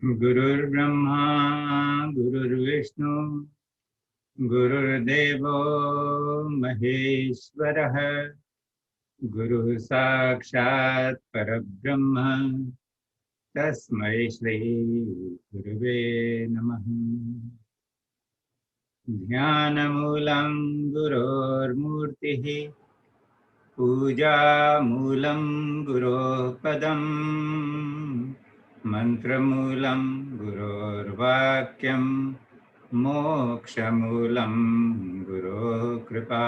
गुरुर्ब्रह्मा गुरुर्विष्णु गुरुर्देवो महेश्वरः गुरुः साक्षात् परब्रह्म तस्मै श्री गुरुवे नमः। ध्यानमूलं गुरोर्मूर्तिः पूजामूलं गुरोः पदम् मन्त्रमूलं गुरोर्वाक्यम् मोक्षमूलं गुरोः कृपा।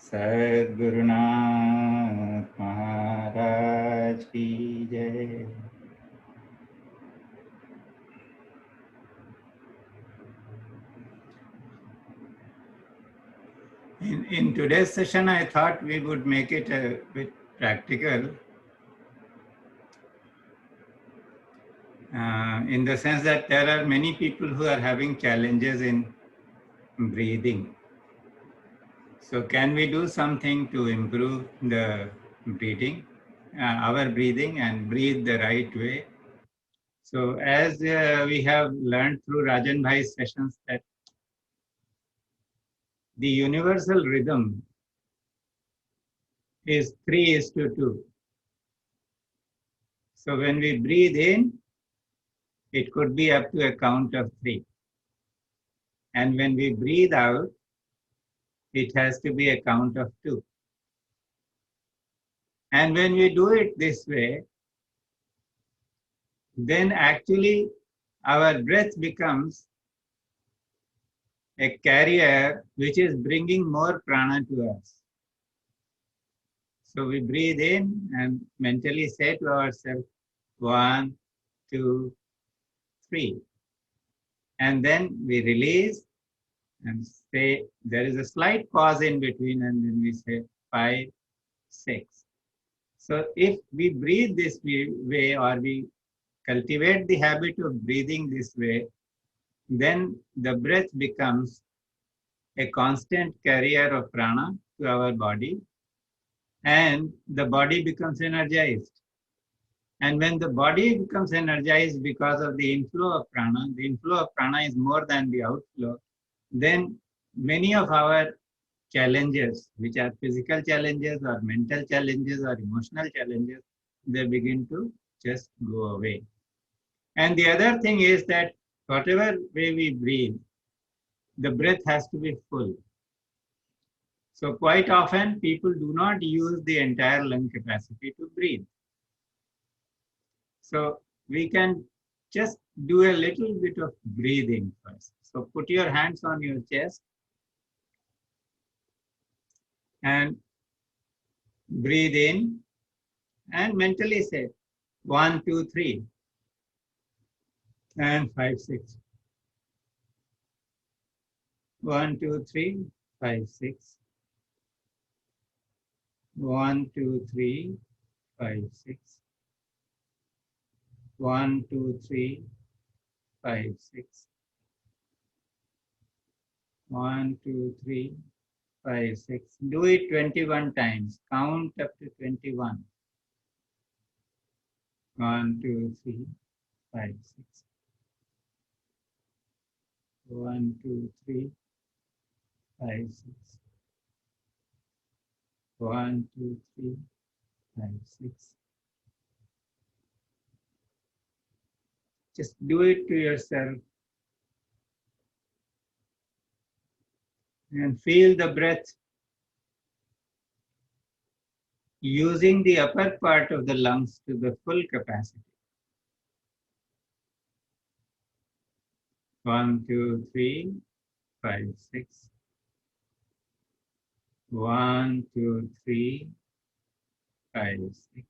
सद्गुरुनाथ महाराज की जय। In today's session, I thought we would make it a bit practical, in the sense that there are many people who are having challenges in breathing. So can we do something to improve the breathing, our breathing, and breathe the right way? So as we have learned through Rajan Bhai's sessions that the universal rhythm is 3:2. So when we breathe in, it could be up to a count of 3. And when we breathe out, it has to be a count of 2. And when we do it this way, then actually our breath becomes a carrier which is bringing more prana to us. So we breathe in and mentally say to ourselves, 1, 2, 3. And then we release and say, there is a slight pause in between, and then we say 5, 6. So if we breathe this way, or we cultivate the habit of breathing this way, then the breath becomes a constant carrier of prana to our body, and the body becomes energized. And when the body becomes energized because of the inflow of prana is more than the outflow, then many of our challenges, which are physical challenges or mental challenges or emotional challenges, they begin to just go away. And the other thing is that whatever way we breathe, the breath has to be full. So quite often people do not use the entire lung capacity to breathe. So we can just do a little bit of breathing first. So put your hands on your chest and breathe in and mentally say 1, 2, 3 and 5, 6. 1, 2, 3, 5, 6. 1, 2, 3, 5, 6. 1, 2, 3, 5, 6. 1, 2, 3, 5, 6. Do it 21 times. Count up to 21. 1, 2, 3, 5, 6. 1, 2, 3, 5, 6. 1, 2, 3, 5, 6. Just do it to yourself and feel the breath using the upper part of the lungs to the full capacity. 1, 2, 3, 5, 6. 1, 2, 3, 5, 6.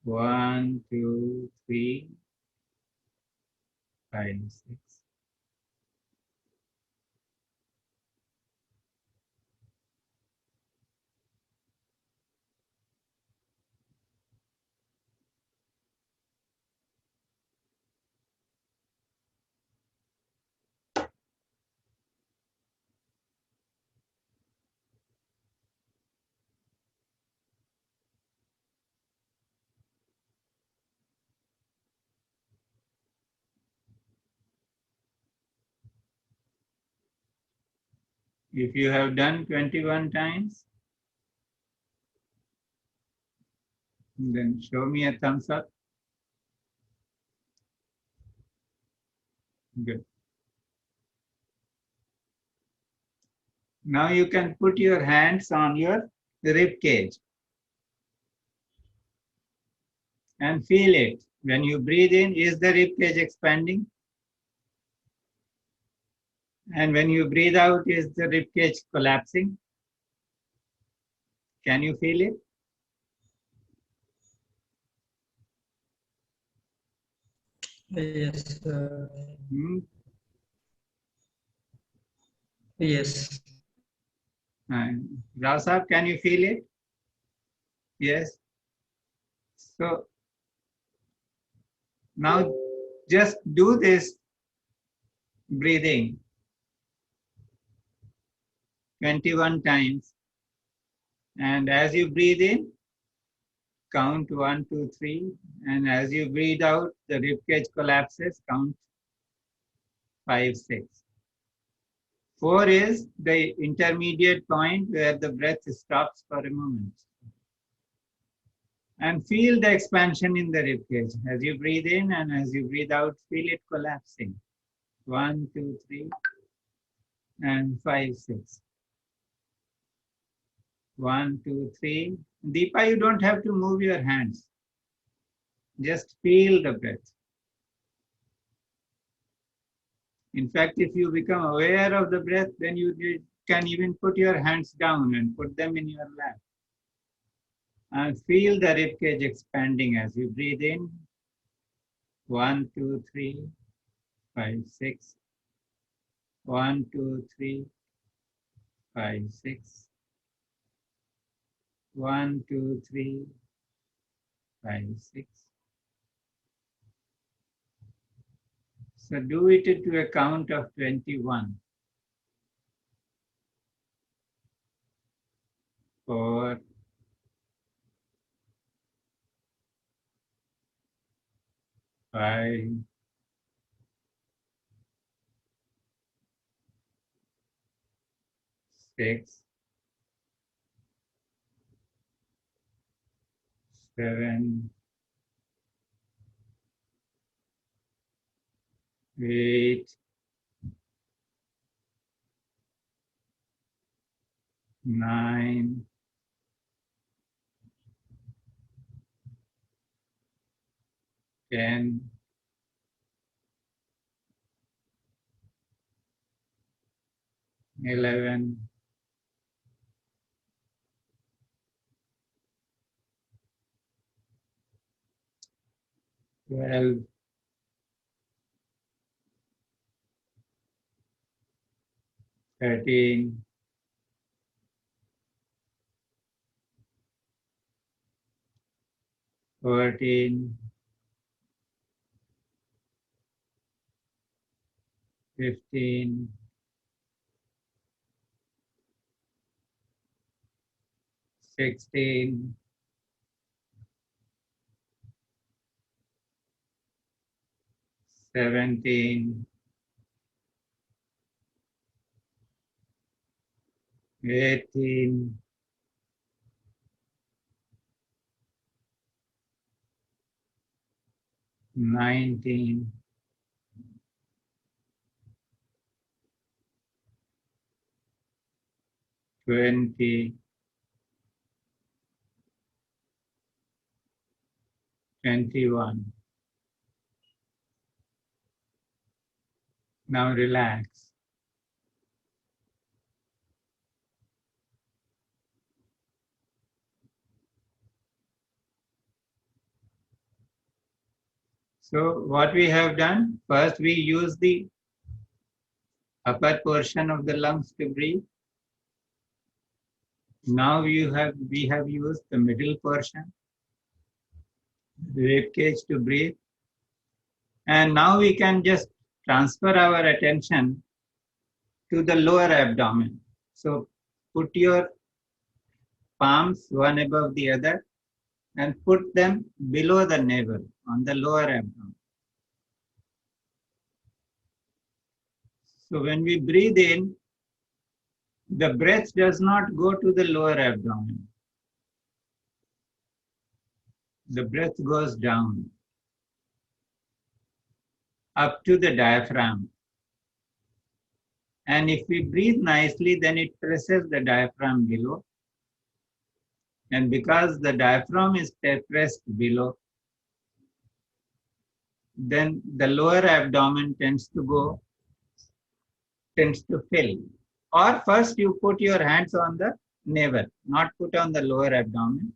1, 2, 3, 5, 6. If you have done 21 times, then show me a thumbs up. Good. Now you can put your hands on your rib cage and feel it. When you breathe in, is the rib cage expanding? And when you breathe out, is the rib cage collapsing? Can you feel it? Yes. Yes. Rao Saab, can you feel it? Yes. So now just do this breathing 21 times. And as you breathe in, count 1, 2, 3. And as you breathe out, the rib cage collapses, count 5, 6. 4 is the intermediate point where the breath stops for a moment. And feel the expansion in the rib cage. As you breathe in and as you breathe out, feel it collapsing. 1, 2, 3, and 5, 6. 1, 2, 3. Deepa, you don't have to move your hands. Just feel the breath. In fact, if you become aware of the breath, then you can even put your hands down and put them in your lap. And feel the rib cage expanding as you breathe in. 1, 2, 3, 5, 6. 1, 2, 3, 5, 6. 1, 2, 3, 5, 6. So do it to a count of 21. 4, 5, 6, 7, 8, 9, 10, 11, 12, 13, 14, 15, 16, 17, 18, 19, 20, 21. Now relax. So what we have done, first we use the upper portion of the lungs to breathe. Now we have used the middle portion, the rib cage to breathe. And now we can just transfer our attention to the lower abdomen. So put your palms one above the other and put them below the navel on the lower abdomen. So when we breathe in, The breath does not go to the lower abdomen. The breath goes down up to the diaphragm. And if we breathe nicely, then it presses the diaphragm below. And because the diaphragm is pressed below, then the lower abdomen tends to fill. Or first you put your hands on the navel, not put on the lower abdomen.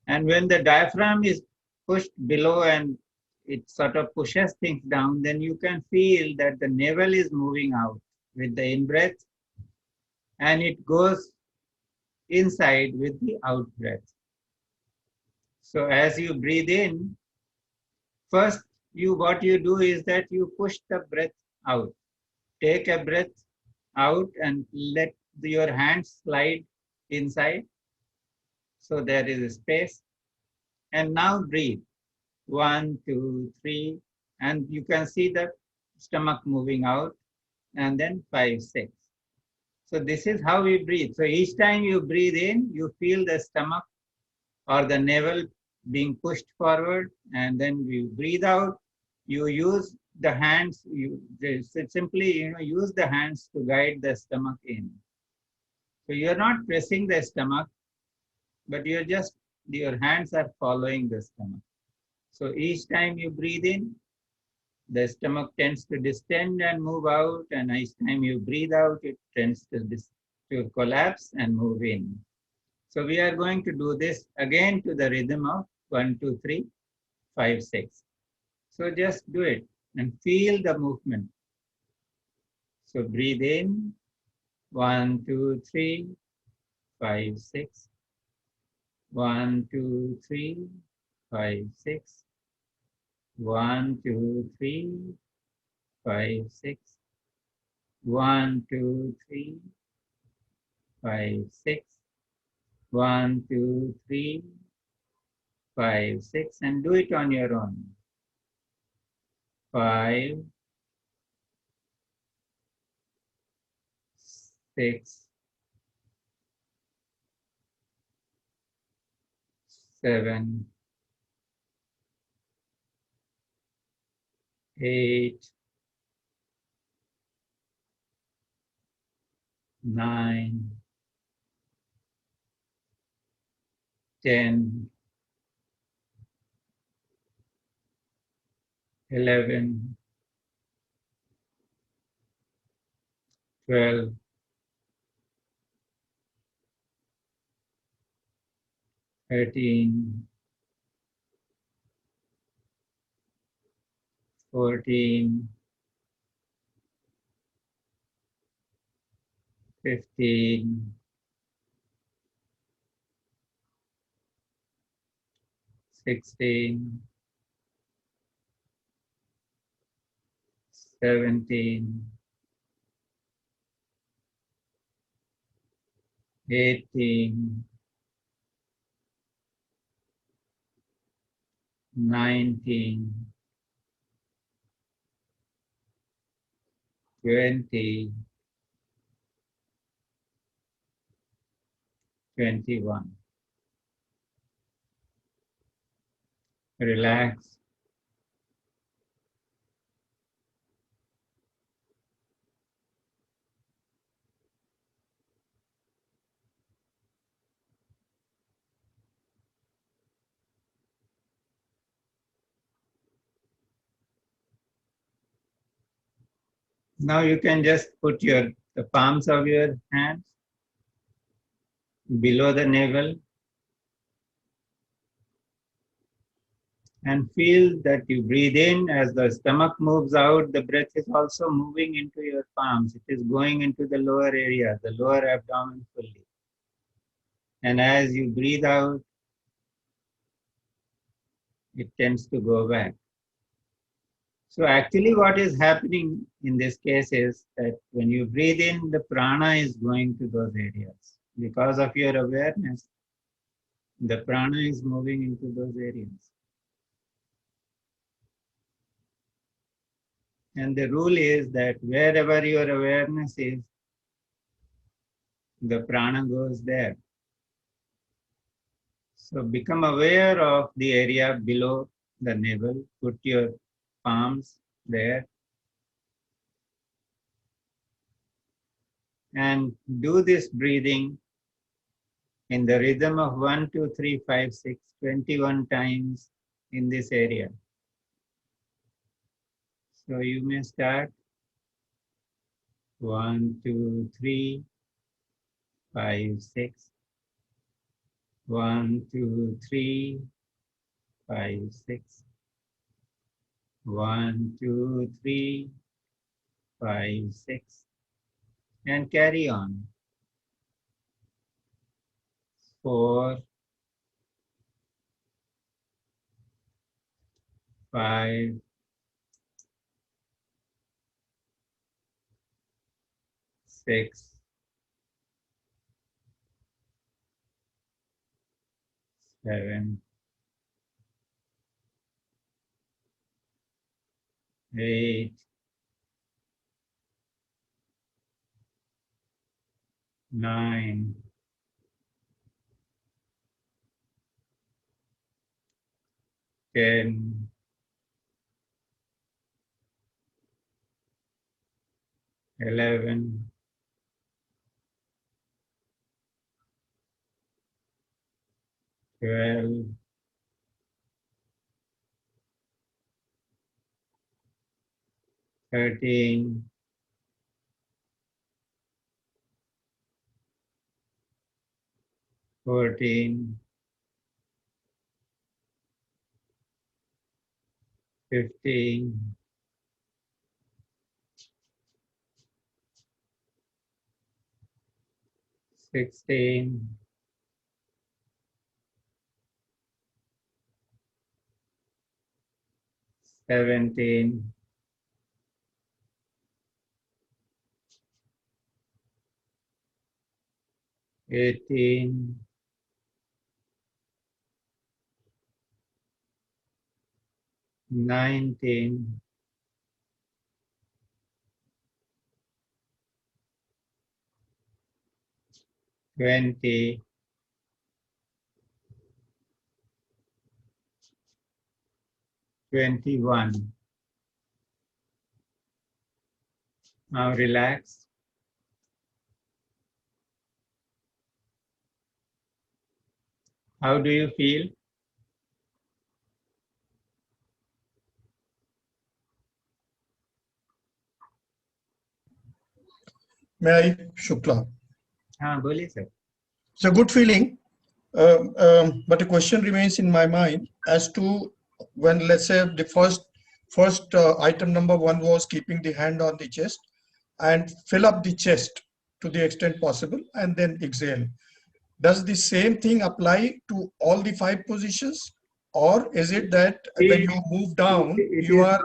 And when the diaphragm is pushed below and it sort of pushes things down, then you can feel that the navel is moving out with the in-breath and it goes inside with the out-breath. So as you breathe in, first what you do is that you push the breath out. Take a breath out and let your hands slide inside. So there is a space. And now breathe. 1, 2, 3. And you can see the stomach moving out. And then 5, 6. So this is how we breathe. So each time you breathe in, you feel the stomach or the navel being pushed forward. And then you breathe out. You use the hands. You simply use the hands to guide the stomach in. So you're not pressing the stomach, but your hands are following the stomach. So each time you breathe in, the stomach tends to distend and move out, and each time you breathe out, it tends to collapse and move in. So we are going to do this again to the rhythm of 1, 2, 3, 5, 6. So just do it and feel the movement. So breathe in, 1, 2, 3, 5, 6. 1, 2, 3, 5, 6. 1, 2, 3, 5, 6. 1, 2, 3, 5, 6. 1, 2, 3, 5, 6. And do it on your own. 5, 6, 7, 8, 9, 10, 11, 12, 13, 14, 15, 16, 17, 18, 19, 20, 21. Relax. Now you can just put the palms of your hands below the navel and feel that you breathe in. As the stomach moves out, the breath is also moving into your palms. It is going into the lower area, the lower abdomen fully. And as you breathe out, it tends to go back. So actually what is happening in this case is that when you breathe in, the prana is going to those areas. Because of your awareness, the prana is moving into those areas. And the rule is that wherever your awareness is, the prana goes there. So become aware of the area below the navel. Put your palms there and do this breathing in the rhythm of 1, 2, 3, 5, 6, 21 times in this area. So you may start 1, 2, 3, 5, 6. 1, 2, 3, 5, 6. 1, 2, 3, 5, 6. And carry on. 4, 5, 6, 7, 8, 9, 10, 11, 12, 13, 14, 15, 16, 17, 18, 19, 20, 21. Now relax. How do you feel? May I, Shukla? Boli sir. It's a good feeling, but a question remains in my mind as to when, let's say, the first item number 1 was keeping the hand on the chest and fill up the chest to the extent possible and then exhale. Does the same thing apply to all the 5 positions, or is it that when you move down, you are?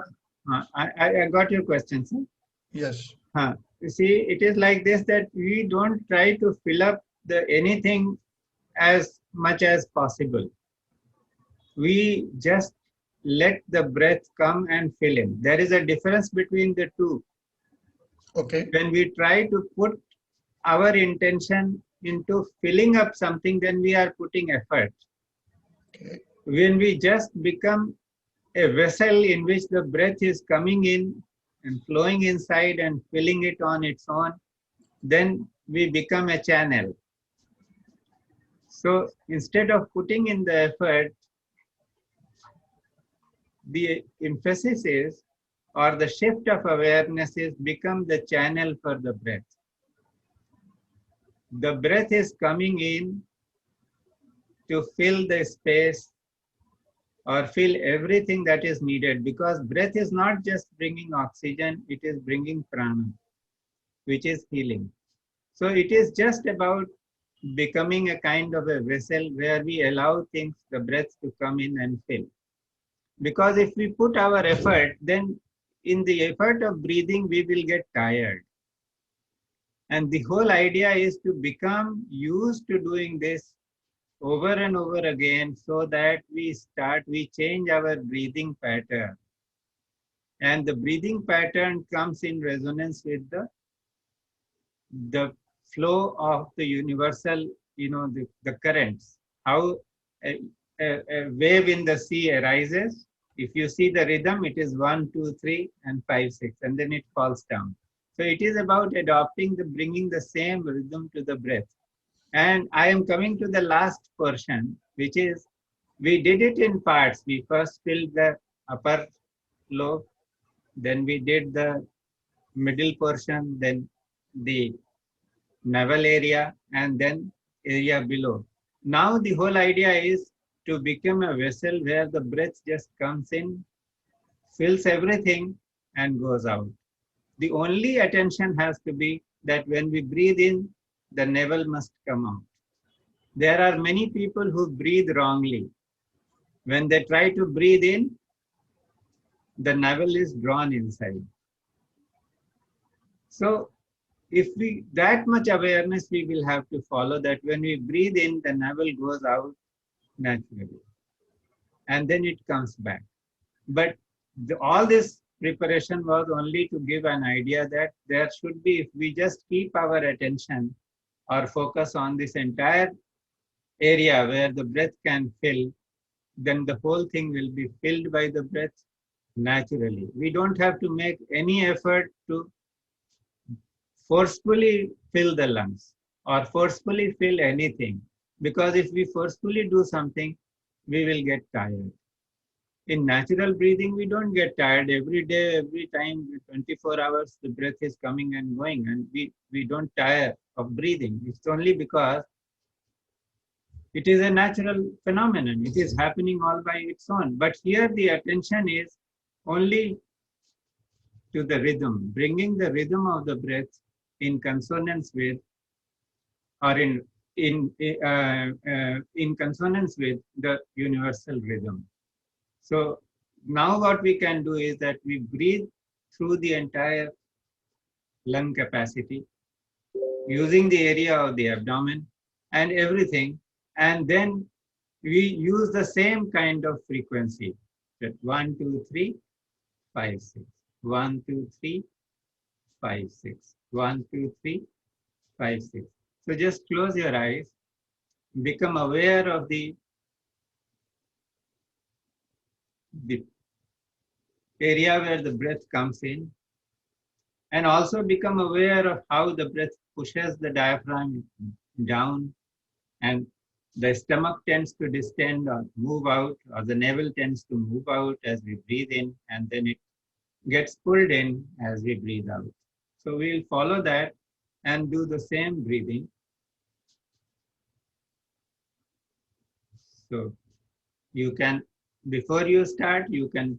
I got your question, sir. Yes. You see, it is like this, that we don't try to fill up anything as much as possible. We just let the breath come and fill in. There is a difference between the two. Okay. When we try to put our intention into filling up something, then we are putting effort. Okay. When we just become a vessel in which the breath is coming in and flowing inside and filling it on its own, then we become a channel. So instead of putting in the effort, the emphasis is, or the shift of awareness is, become the channel for the breath. The breath is coming in to fill the space or fill everything that is needed, because breath is not just bringing oxygen, it is bringing prana, which is healing. So it is just about becoming a kind of a vessel where we allow things, the breath, to come in and fill. Because if we put our effort, then in the effort of breathing, we will get tired. And the whole idea is to become used to doing this over and over again, so that we change our breathing pattern. And the breathing pattern comes in resonance with the flow of the universal, the currents, how a wave in the sea arises. If you see the rhythm, it is 1, 2, 3, and 5, 6, and then it falls down. So it is about adopting bringing the same rhythm to the breath. And I am coming to the last portion, which is we did it in parts. We first filled the upper lobe, then we did the middle portion, then the navel area, and then area below. Now the whole idea is to become a vessel where the breath just comes in, fills everything, and goes out. The only attention has to be that when we breathe in, the navel must come out. There are many people who breathe wrongly. When they try to breathe in, the navel is drawn inside. So if we, that much awareness we will have to follow, that when we breathe in, the navel goes out naturally. And then it comes back. But all this preparation was only to give an idea that there should be, if we just keep our attention or focus on this entire area where the breath can fill, then the whole thing will be filled by the breath naturally. We don't have to make any effort to forcefully fill the lungs or forcefully fill anything. Because if we forcefully do something, we will get tired. In natural breathing, we don't get tired. Every day, every time, 24 hours, the breath is coming and going, and we don't tire of breathing. It's only because it is a natural phenomenon. It is happening all by its own. But here the attention is only to the rhythm, bringing the rhythm of the breath in consonance with, or in consonance with the universal rhythm. So now what we can do is that we breathe through the entire lung capacity, using the area of the abdomen and everything, and then we use the same kind of frequency, that 1, 2, 3, 5, 6, 1, 2, 3, 5, 6, 1, 2, 3, 5, 6. So just close your eyes, become aware of the area where the breath comes in, and also become aware of how the breath pushes the diaphragm down, and the stomach tends to distend or move out, or the navel tends to move out as we breathe in, and then it gets pulled in as we breathe out. So we'll follow that and do the same breathing. So you can, before you start, you can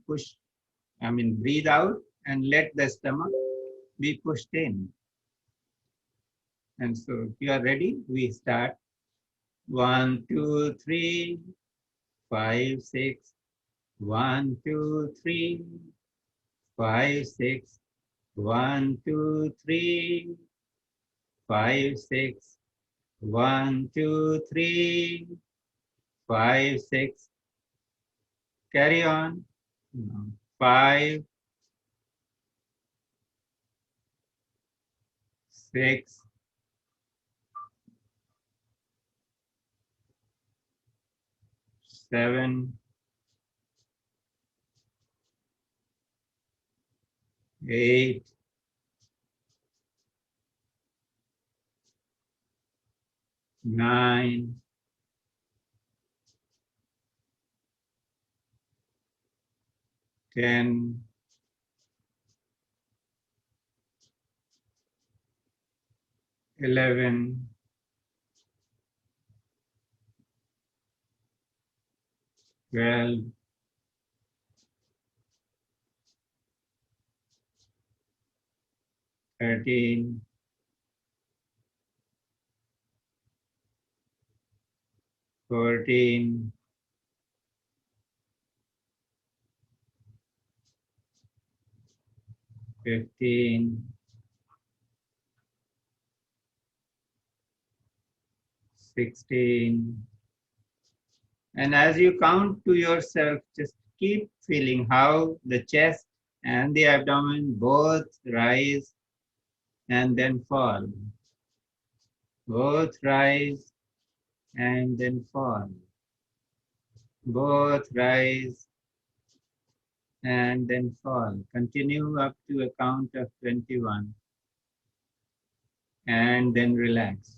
breathe out and let the stomach be pushed in. And so if you are ready, we start. 1, 2, 3, 5, 6. 1, 2, 3, 5, 6. 1, 2, 3, 5, 6. 1, 2, 3, 5, 6. Carry on. 5, 6, 7, 8, 9, 10, 11, 12, 13, 14, 15, 16. And as you count to yourself, just keep feeling how the chest and the abdomen both rise and then fall. Both rise and then fall. Both rise and then fall. Continue up to a count of 21 and then relax.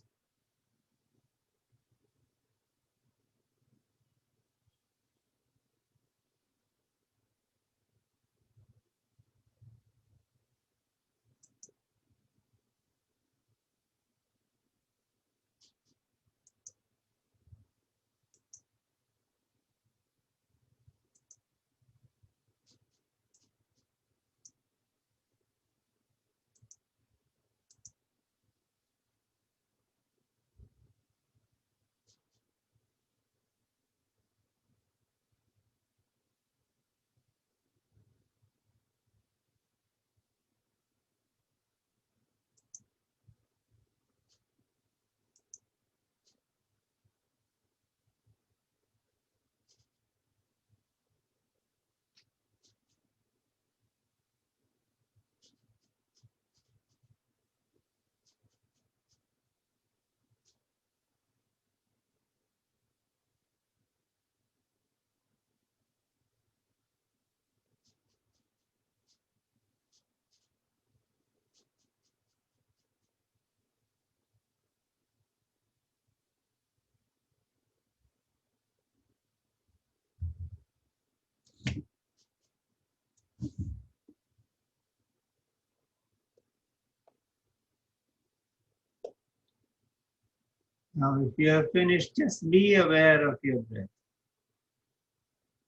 Now, if you have finished, just be aware of your breath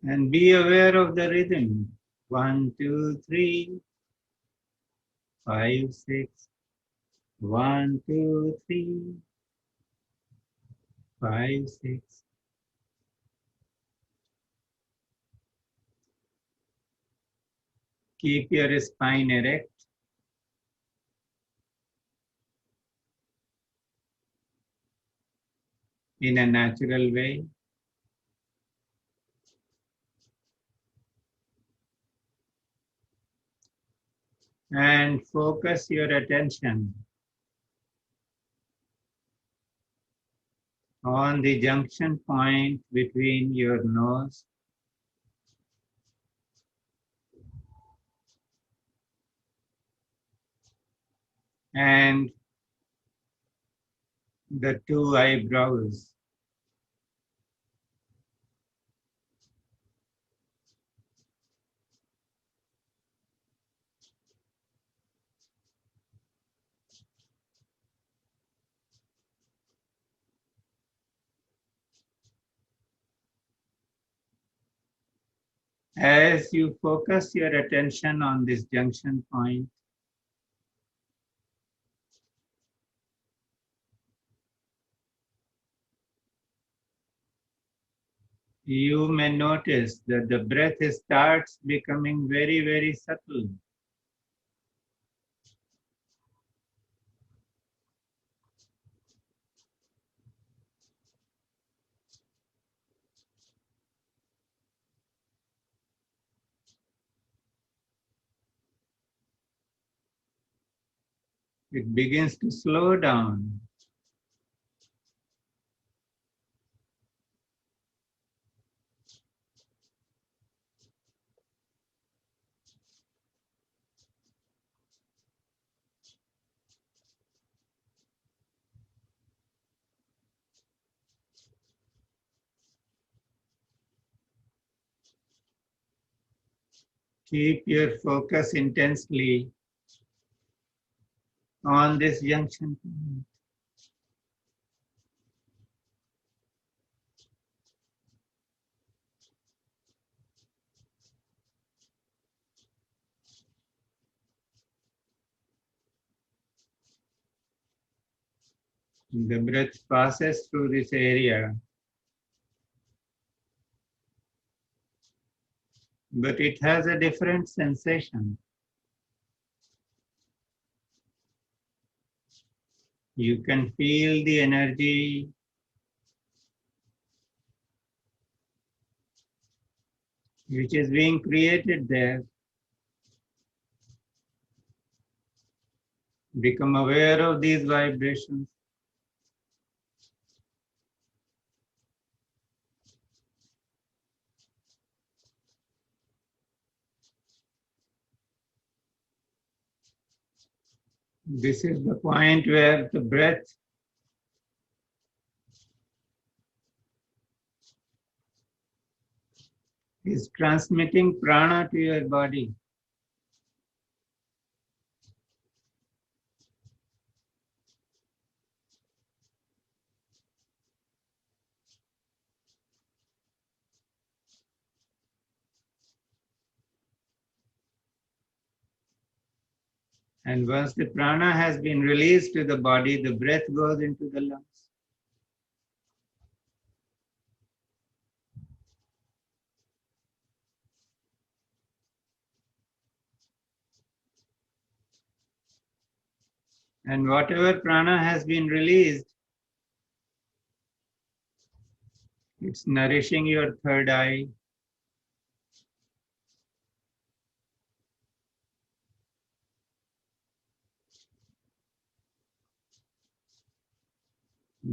and be aware of the rhythm. 1, 2, 3, 5, 6. 1, 2, 3, 5, 6. Keep your spine erect. In a natural way. And focus your attention on the junction point between your nose and the two eyebrows. As you focus your attention on this junction point, you may notice that the breath starts becoming very, very subtle. It begins to slow down. Keep your focus intensely on this junction point. The breath passes through this area, but it has a different sensation. You can feel the energy which is being created there. Become aware of these vibrations. This is the point where the breath is transmitting prana to your body. And once the prana has been released to the body, the breath goes into the lungs. And whatever prana has been released, it's nourishing your third eye,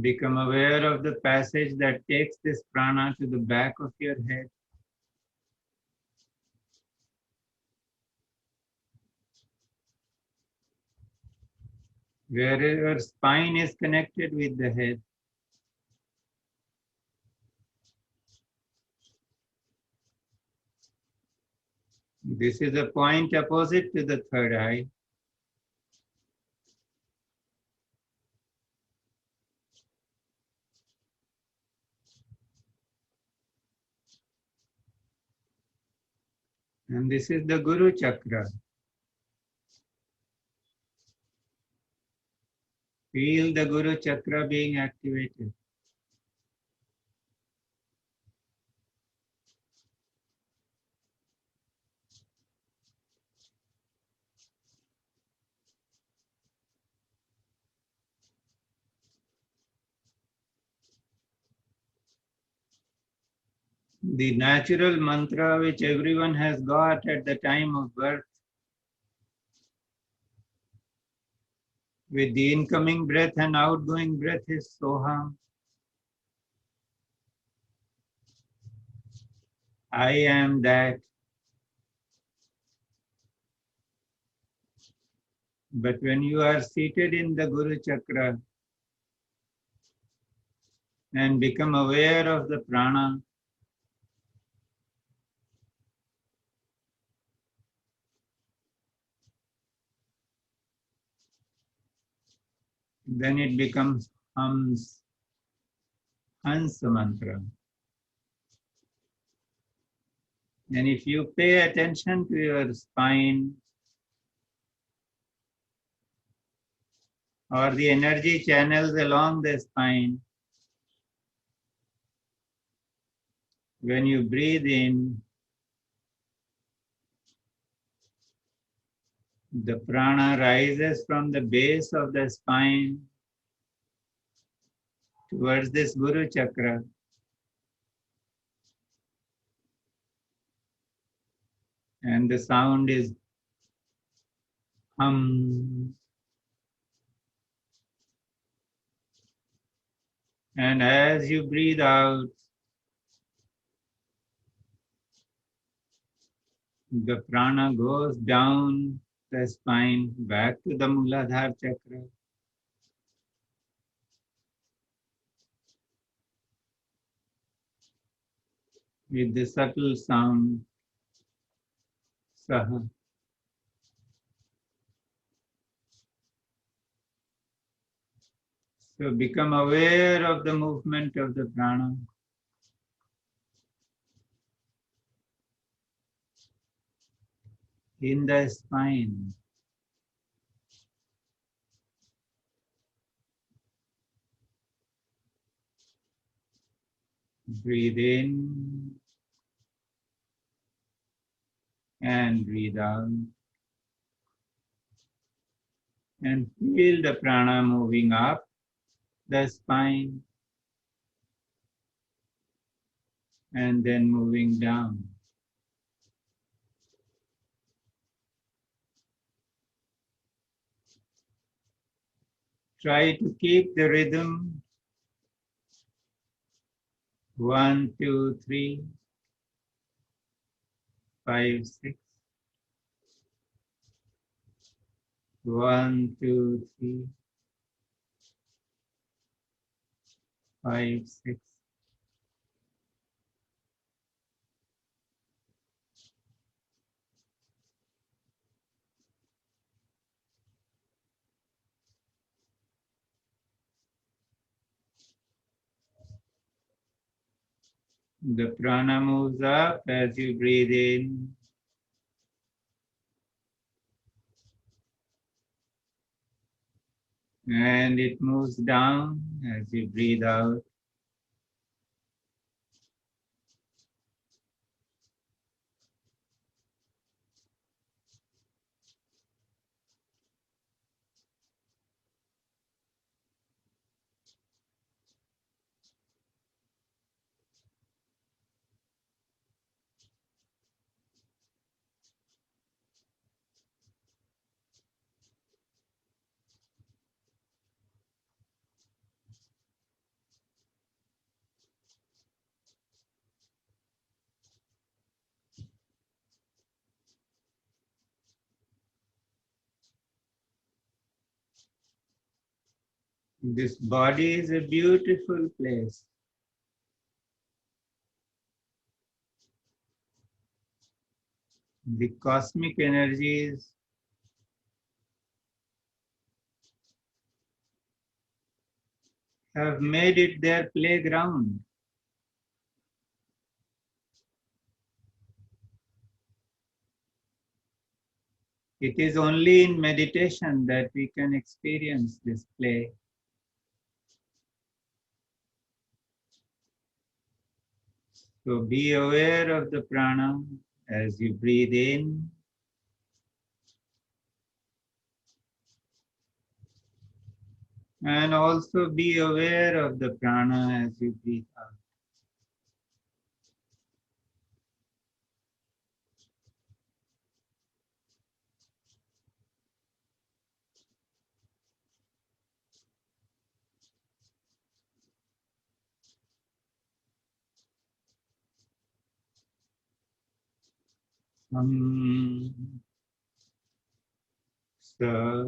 become aware of the passage that takes this prana to the back of your head. Where your spine is connected with the head. This is a point opposite to the third eye. And this is the Guru Chakra. Feel the Guru Chakra being activated. The natural mantra which everyone has got at the time of birth, with the incoming breath and outgoing breath, is Soham. I am that. But when you are seated in the Guru Chakra and become aware of the prana, then it becomes Hans mantra. And if you pay attention to your spine or the energy channels along the spine, when you breathe in, the prana rises from the base of the spine towards this Guru Chakra. And the sound is hum. And as you breathe out, the prana goes down the spine back to the Muladhara Chakra. With the subtle sound, Saha. So become aware of the movement of the prana. In the spine. Breathe in and breathe out. And feel the prana moving up the spine and then moving down. Try to keep the rhythm. 1, 2, 3, 5, 6. 1, 2, 3, 5, 6. The prana moves up as you breathe in. And it moves down as you breathe out. This body is a beautiful place. The cosmic energies have made it their playground. It is only in meditation that we can experience this play. So be aware of the prana as you breathe in. And also be aware of the prana as you breathe out. Sa,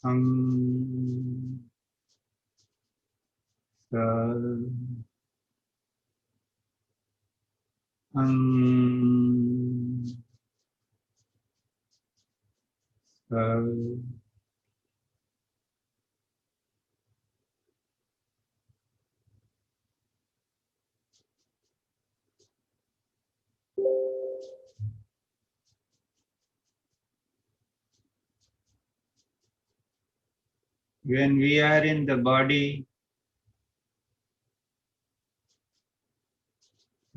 hum, sa, hum, sa. When we are in the body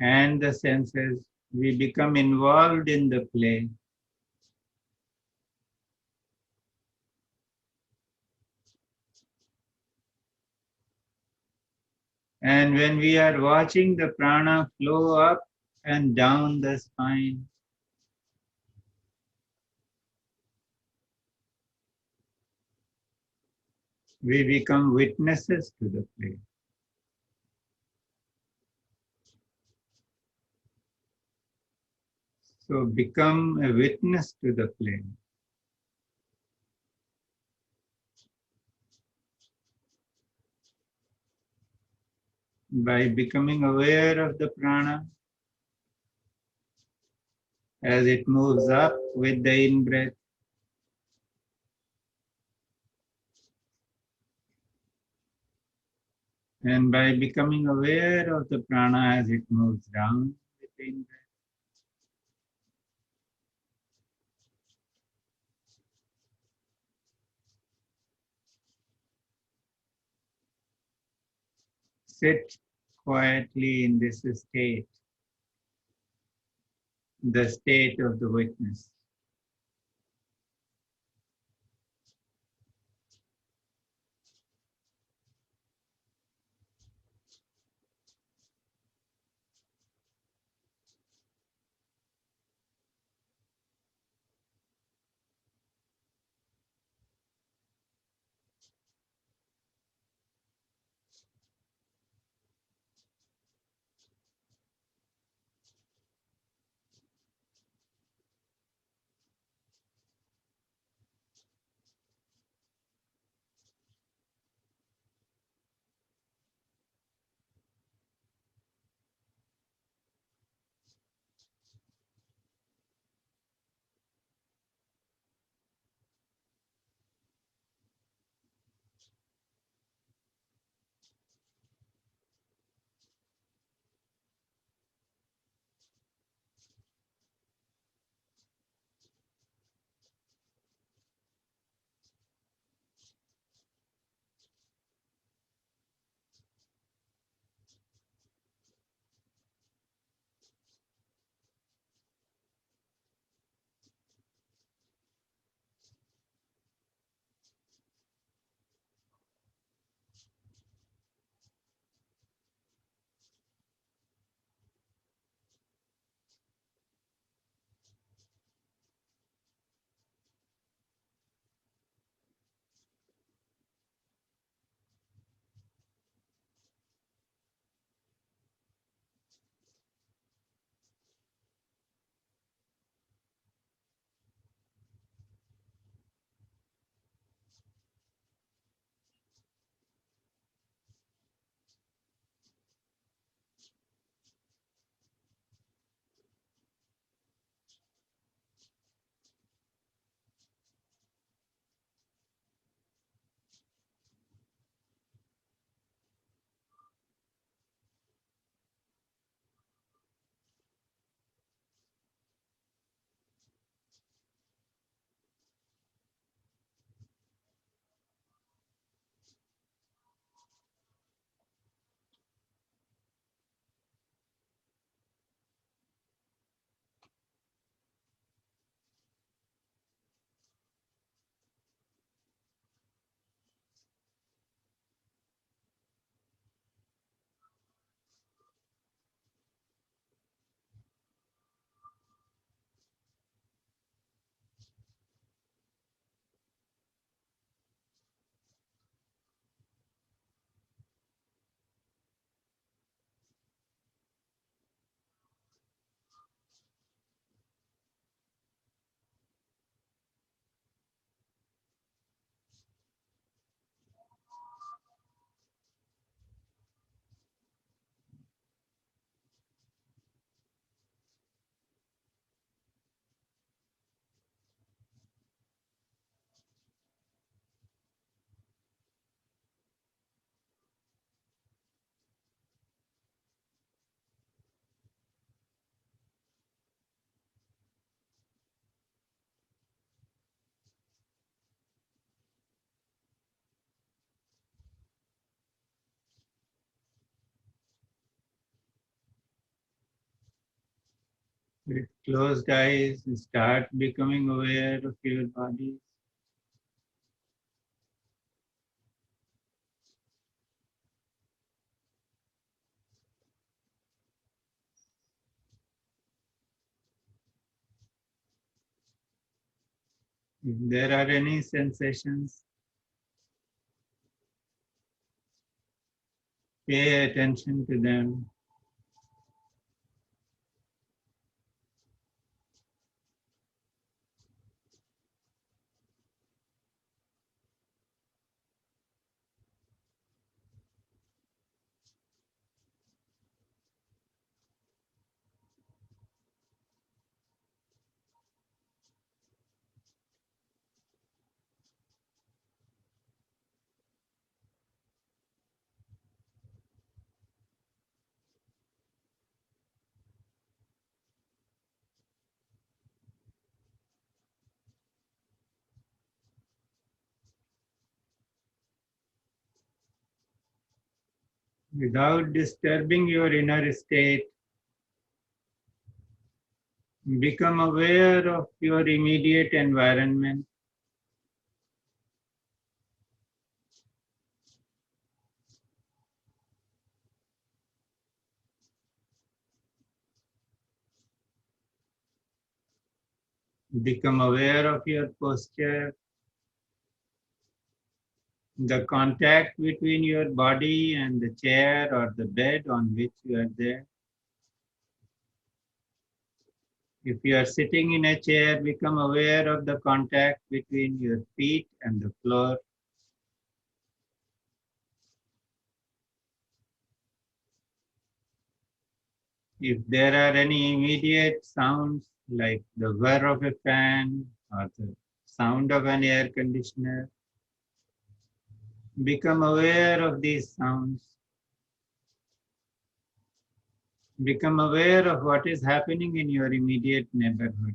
and the senses, we become involved in the play. And when we are watching the prana flow up and down the spine, we become witnesses to the play. So become a witness to the play. By becoming aware of the prana as it moves up with the in-breath, and by becoming aware of the prana as it moves down with the in-breath. Sit quietly in this state, the state of the witness. With closed eyes, start becoming aware of your body. If there are any sensations, pay attention to them. Without disturbing your inner state, become aware of your immediate environment. Become aware of your posture, the contact between your body and the chair or the bed on which you are there. If you are sitting in a chair, become aware of the contact between your feet and the floor. If there are any immediate sounds like the whir of a fan or the sound of an air conditioner, become aware of these sounds. Become aware of what is happening in your immediate neighborhood.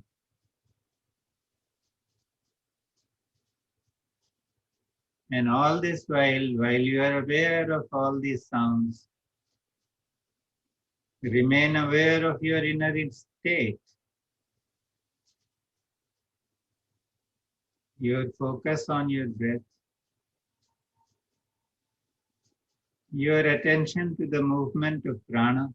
And all this while you are aware of all these sounds, remain aware of your inner state. Your focus on your breath. Your attention to the movement of prana.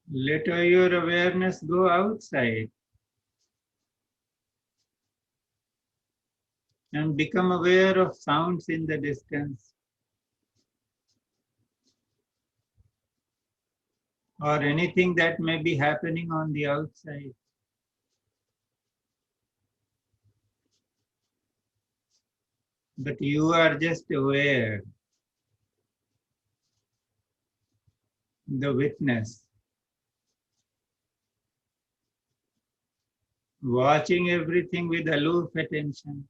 Let your awareness go outside and become aware of sounds in the distance or anything that may be happening on the outside. But you are just aware, the witness, watching everything with aloof attention.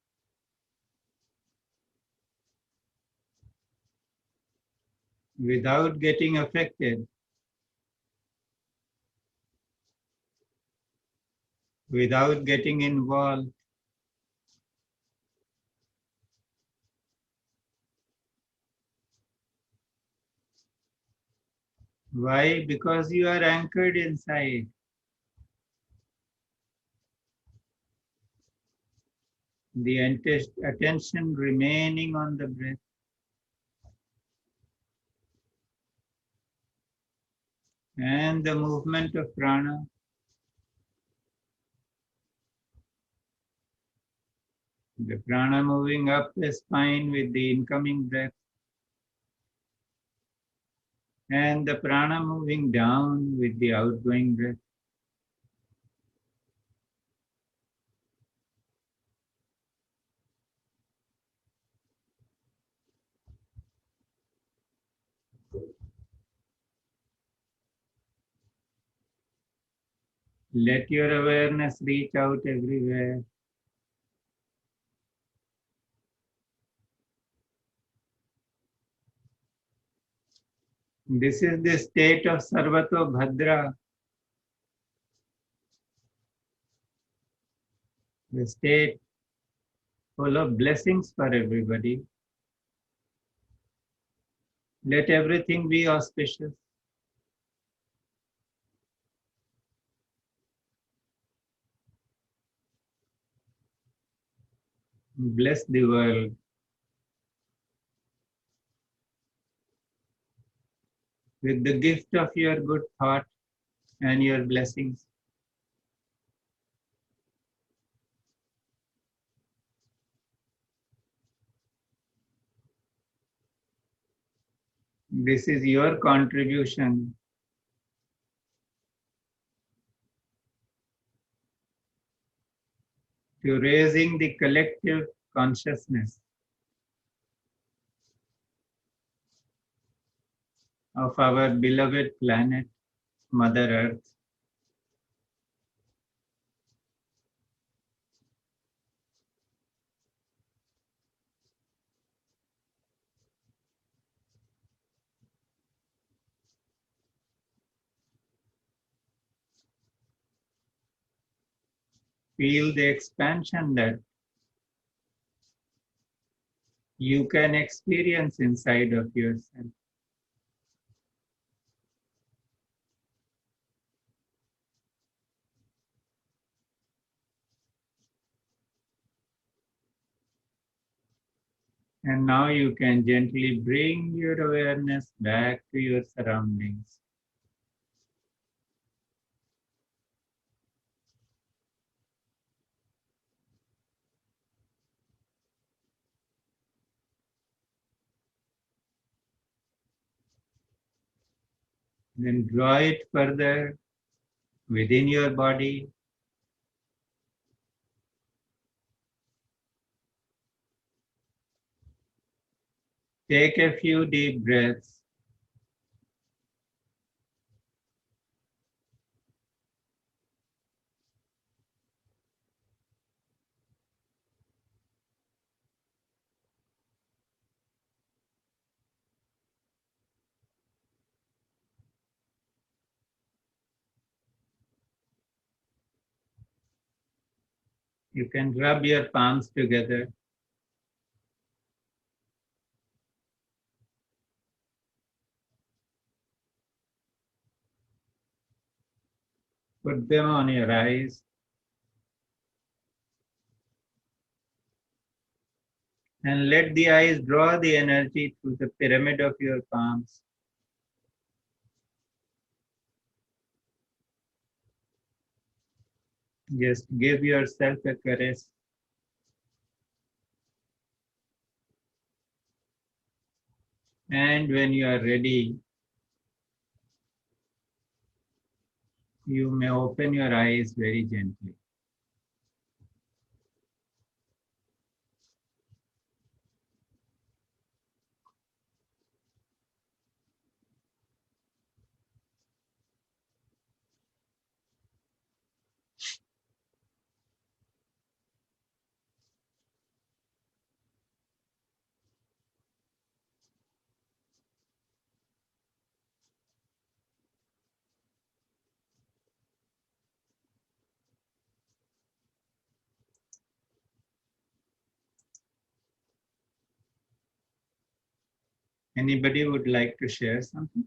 Without getting affected, without getting involved. Why? Because you are anchored inside. The attention remaining on the breath. And the movement of prana. The prana moving up the spine with the incoming breath. And the prana moving down with the outgoing breath. Let your awareness reach out everywhere. This is the state of Sarvato Bhadra, the state full of blessings for everybody. Let everything be auspicious. Bless the world. With the gift of your good thought and your blessings. This is your contribution to raising the collective consciousness of our beloved planet, Mother Earth. Feel the expansion that you can experience inside of yourself. And now you can gently bring your awareness back to your surroundings. Then draw it further within your body. Take a few deep breaths. You can rub your palms together. Put them on your eyes. And let the eyes draw the energy through the pyramid of your palms. Just give yourself a caress. And when you are ready, you may open your eyes very gently. Anybody would like to share something?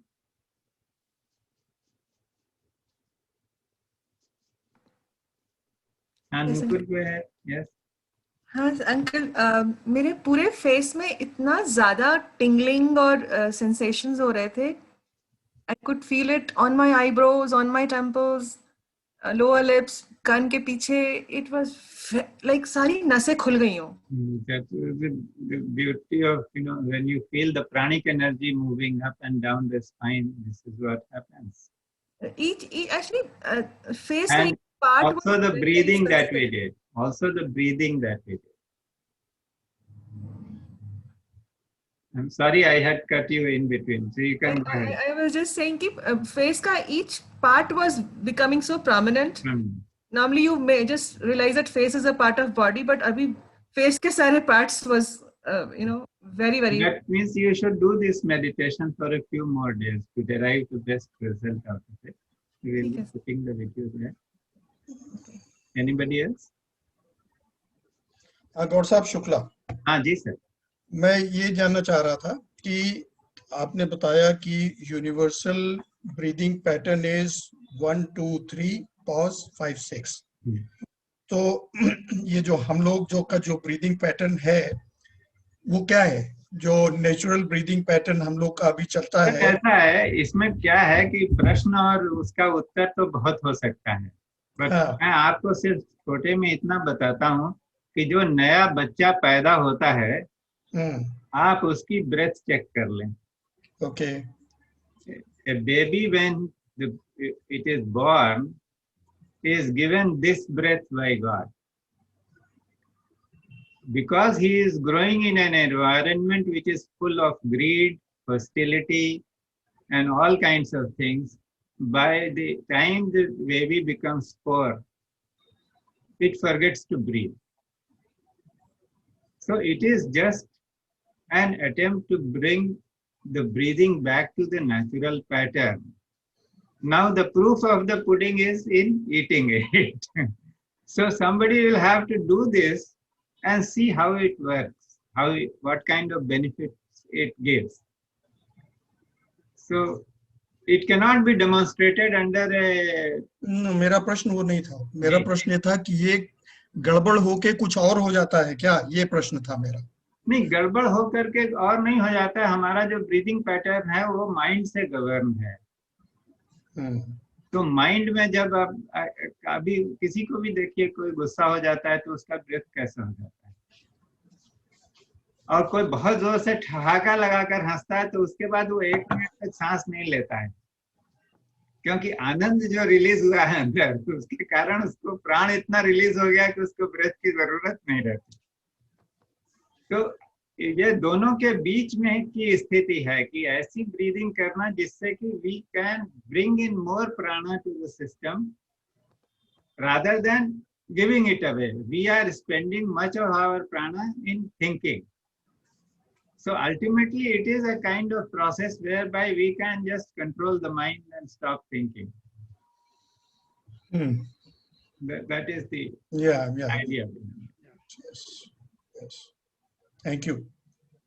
And Yes, Mukul, go ahead. Yes. हाँ uncle, मेरे पूरे face में इतना ज़्यादा tingling और sensations हो रहे थे. I could feel it on my eyebrows, on my temples, lower lips, कान के पीछे. इट वाज लाइक सारी नसें खुल गई हों. That is the beauty of, when you feel the pranic energy moving up and down the spine, this is what happens. Each actually face का And एक part also was the very breathing that we specific. did. Also the breathing that we did. I'm sorry I had cut you in between. So you can go ahead. I was just saying कि face का each part was becoming so prominent. Normally you may just realize that face is a part of body, but अभी face के सारे parts was very, very. That means you should do this meditation for a few more days to derive the best result out of it. We will be Okay. putting the video there. Anybody else? गौर साहब शुक्ला, हाँ जी sir. मैं ये जानना चाह रहा था कि आपने बताया कि universal breathing pattern is 1 2 3 pause 5 6. तो ये जो हम लोग जो ब्रीदिंग पैटर्न है वो क्या है, जो नेचुरल ब्रीदिंग पैटर्न हम लोग का अभी चलता है? ऐसा है, इसमें क्या है कि प्रश्न और उसका उत्तर तो बहुत हो सकता है, बट हाँ. मैं आपको सिर्फ छोटे में इतना बताता हूँ कि जो नया बच्चा पैदा होता है, आप उसकी ब्रेथ चेक कर लें. Okay. A baby when it is born is given this breath by God. Because he is growing in an environment which is full of greed, hostility, and all kinds of things, by the time the baby becomes 4, it forgets to breathe. So it is just an attempt to bring the breathing back to the natural pattern. Now the proof of the pudding is in eating it. So somebody will have to do this and see how it works, what kind of benefits it gives. So it cannot be demonstrated under a... मेरा प्रश्न वो नहीं था. मेरा प्रश्न ये था कि ये गड़बड़ होके कुछ और हो जाता है क्या, ये प्रश्न था मेरा. नहीं, गड़बड़ हो करके और नहीं हो जाता है. हमारा जो ब्रीदिंग पैटर्न है वो माइंड से गवर्न है. तो माइंड में जब आप अभी किसी को भी देखिए, कोई गुस्सा हो जाता है तो उसका ब्रेथ कैसा हो जाता है, और कोई बहुत जोर से ठहाका लगाकर हंसता है तो उसके बाद वो 1 मिनट तक सांस नहीं लेता है, क्योंकि आनंद जो रिलीज हुआ है अंदर, तो उसके कारण उसको प्राण इतना रिलीज हो गया कि उसको ब्रेथ की जरूरत नहीं रहती. तो ये दोनों के बीच में की स्थिति है कि ऐसी ब्रीदिंग करना जिससे कि we can bring in more prana to the system rather than giving it away. We are spending much of our prana in thinking. So ultimately it is a kind of process whereby we can just control the mind and stop thinking. That is the idea. Yes. Thank you.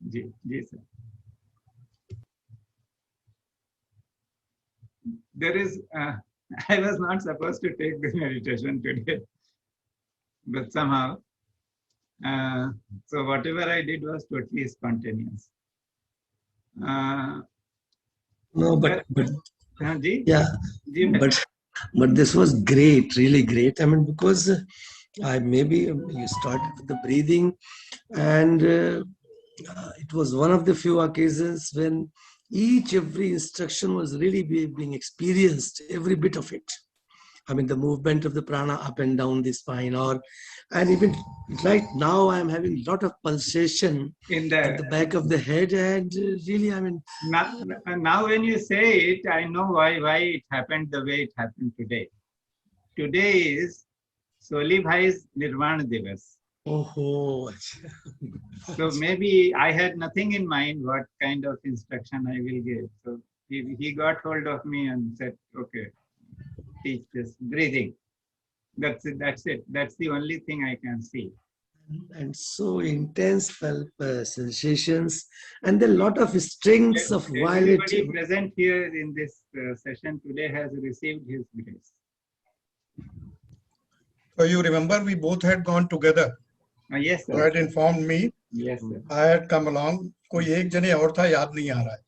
Ji, sir. There is, I was not supposed to take the meditation today, but somehow, so whatever I did was totally spontaneous. No, but yeah, but this was great, really great. I mean, because maybe you started with the breathing, and it was one of the few occasions when every instruction was really being experienced, every bit of it. I mean, the movement of the prana up and down the spine, and even right now I am having a lot of pulsation at the back of the head, and really, I mean. Now when you say it, I know why it happened the way it happened today. Today is Soli Bhai's Nirvana Divas. Oh. So maybe I had nothing in mind what kind of instruction I will give. So he got hold of me and said, okay, teach this breathing. That's it. That's the only thing I can see. And so intense sensations, and a lot of strings of violet. Everybody present here in this session today has received his grace. So you remember we both had gone together. Yes, sir. You had informed me. Yes, sir. I had come along. कोई एक जने और था, याद नहीं आ रहा है.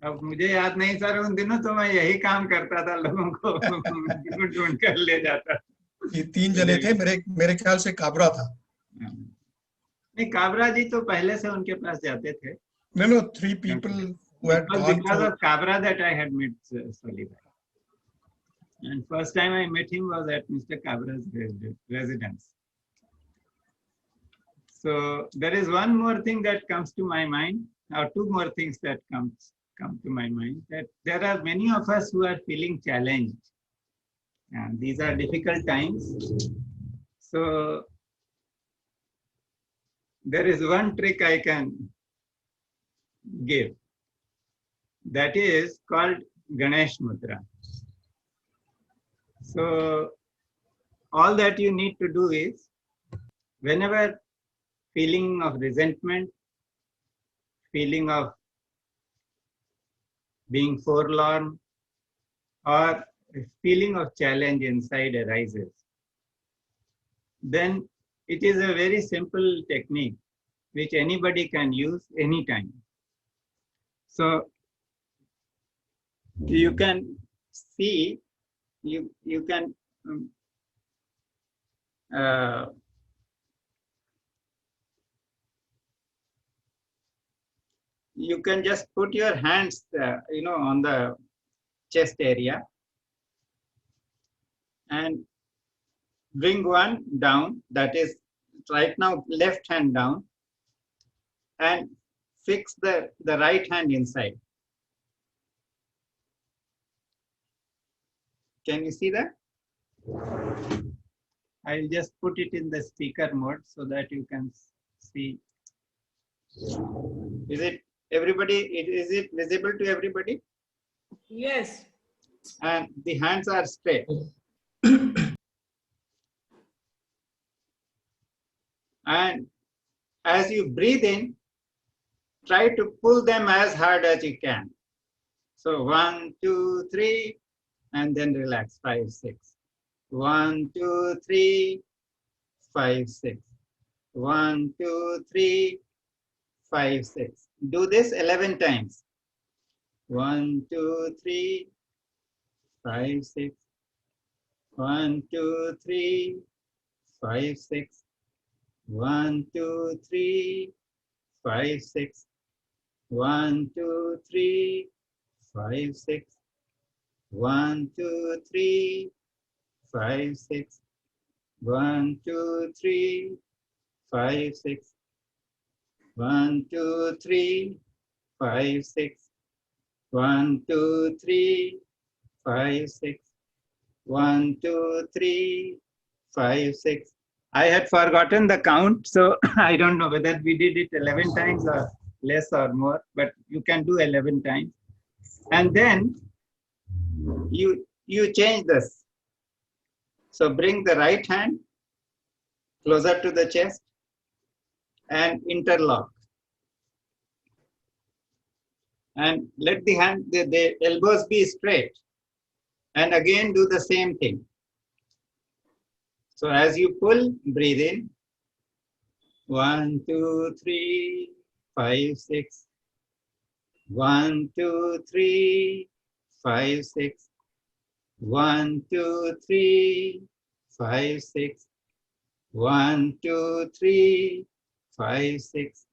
अब मुझे याद नहीं सर, उन दिनों तो मैं यही काम करता था, लोगों को ढूंढ कर ले जाता. ये 3 जने थे, मेरे ख्याल से काबरा था. नहीं, काबरा जी तो पहले से उनके पास जाते थे. No, 3 people who had gone. Because of Kabra that I had met Soli Bhai. And first time I met him was at Mr. Kabra's residence. So there is one more thing that comes to my mind, or 2 more things that come to my mind, that there are many of us who are feeling challenged. And these are difficult times. So there is one trick I can give. That is called Ganesh Mudra. So all that you need to do is, whenever feeling of resentment, feeling of being forlorn, or a feeling of challenge inside arises, then it is a very simple technique which anybody can use anytime. So you can see, you can you can just put your hands, on the chest area and bring one down, that is right now left hand down, and fix the right hand inside. Can you see that? I'll just put it in the speaker mode so that you can see. Is it visible to everybody? Yes. And the hands are straight. And as you breathe in, try to pull them as hard as you can. So 1, 2, 3, and then relax, 5, 6. 1, 2, 3, 5, 6. 1, 2, 3, 5, 6. Do this 11 times. 1, 2, 3, 5, 6. 1, 2, 3, 5, 6. 1, 2, 3, 5, 6. 1, 2, 3, 5, 6. 1, 2, 3, 5, 6. 1, 2, 3, 5, 6. 1, 2, 3, 5, 6. 1, 2, 3, 5, 6. 1, 2, 3, 5, 6. I had forgotten the count, so I don't know whether we did it 11 times or less or more, but you can do 11 times. And then you change this. So bring the right hand closer to the chest and interlock. And let the elbows be straight. And again do the same thing. So as you pull, breathe in. 1, 2, 3, 5, 6. 1, 2, 3, 5, 6. 1, 2, 3, 5, 6. 1, 2, 3, 5, 6.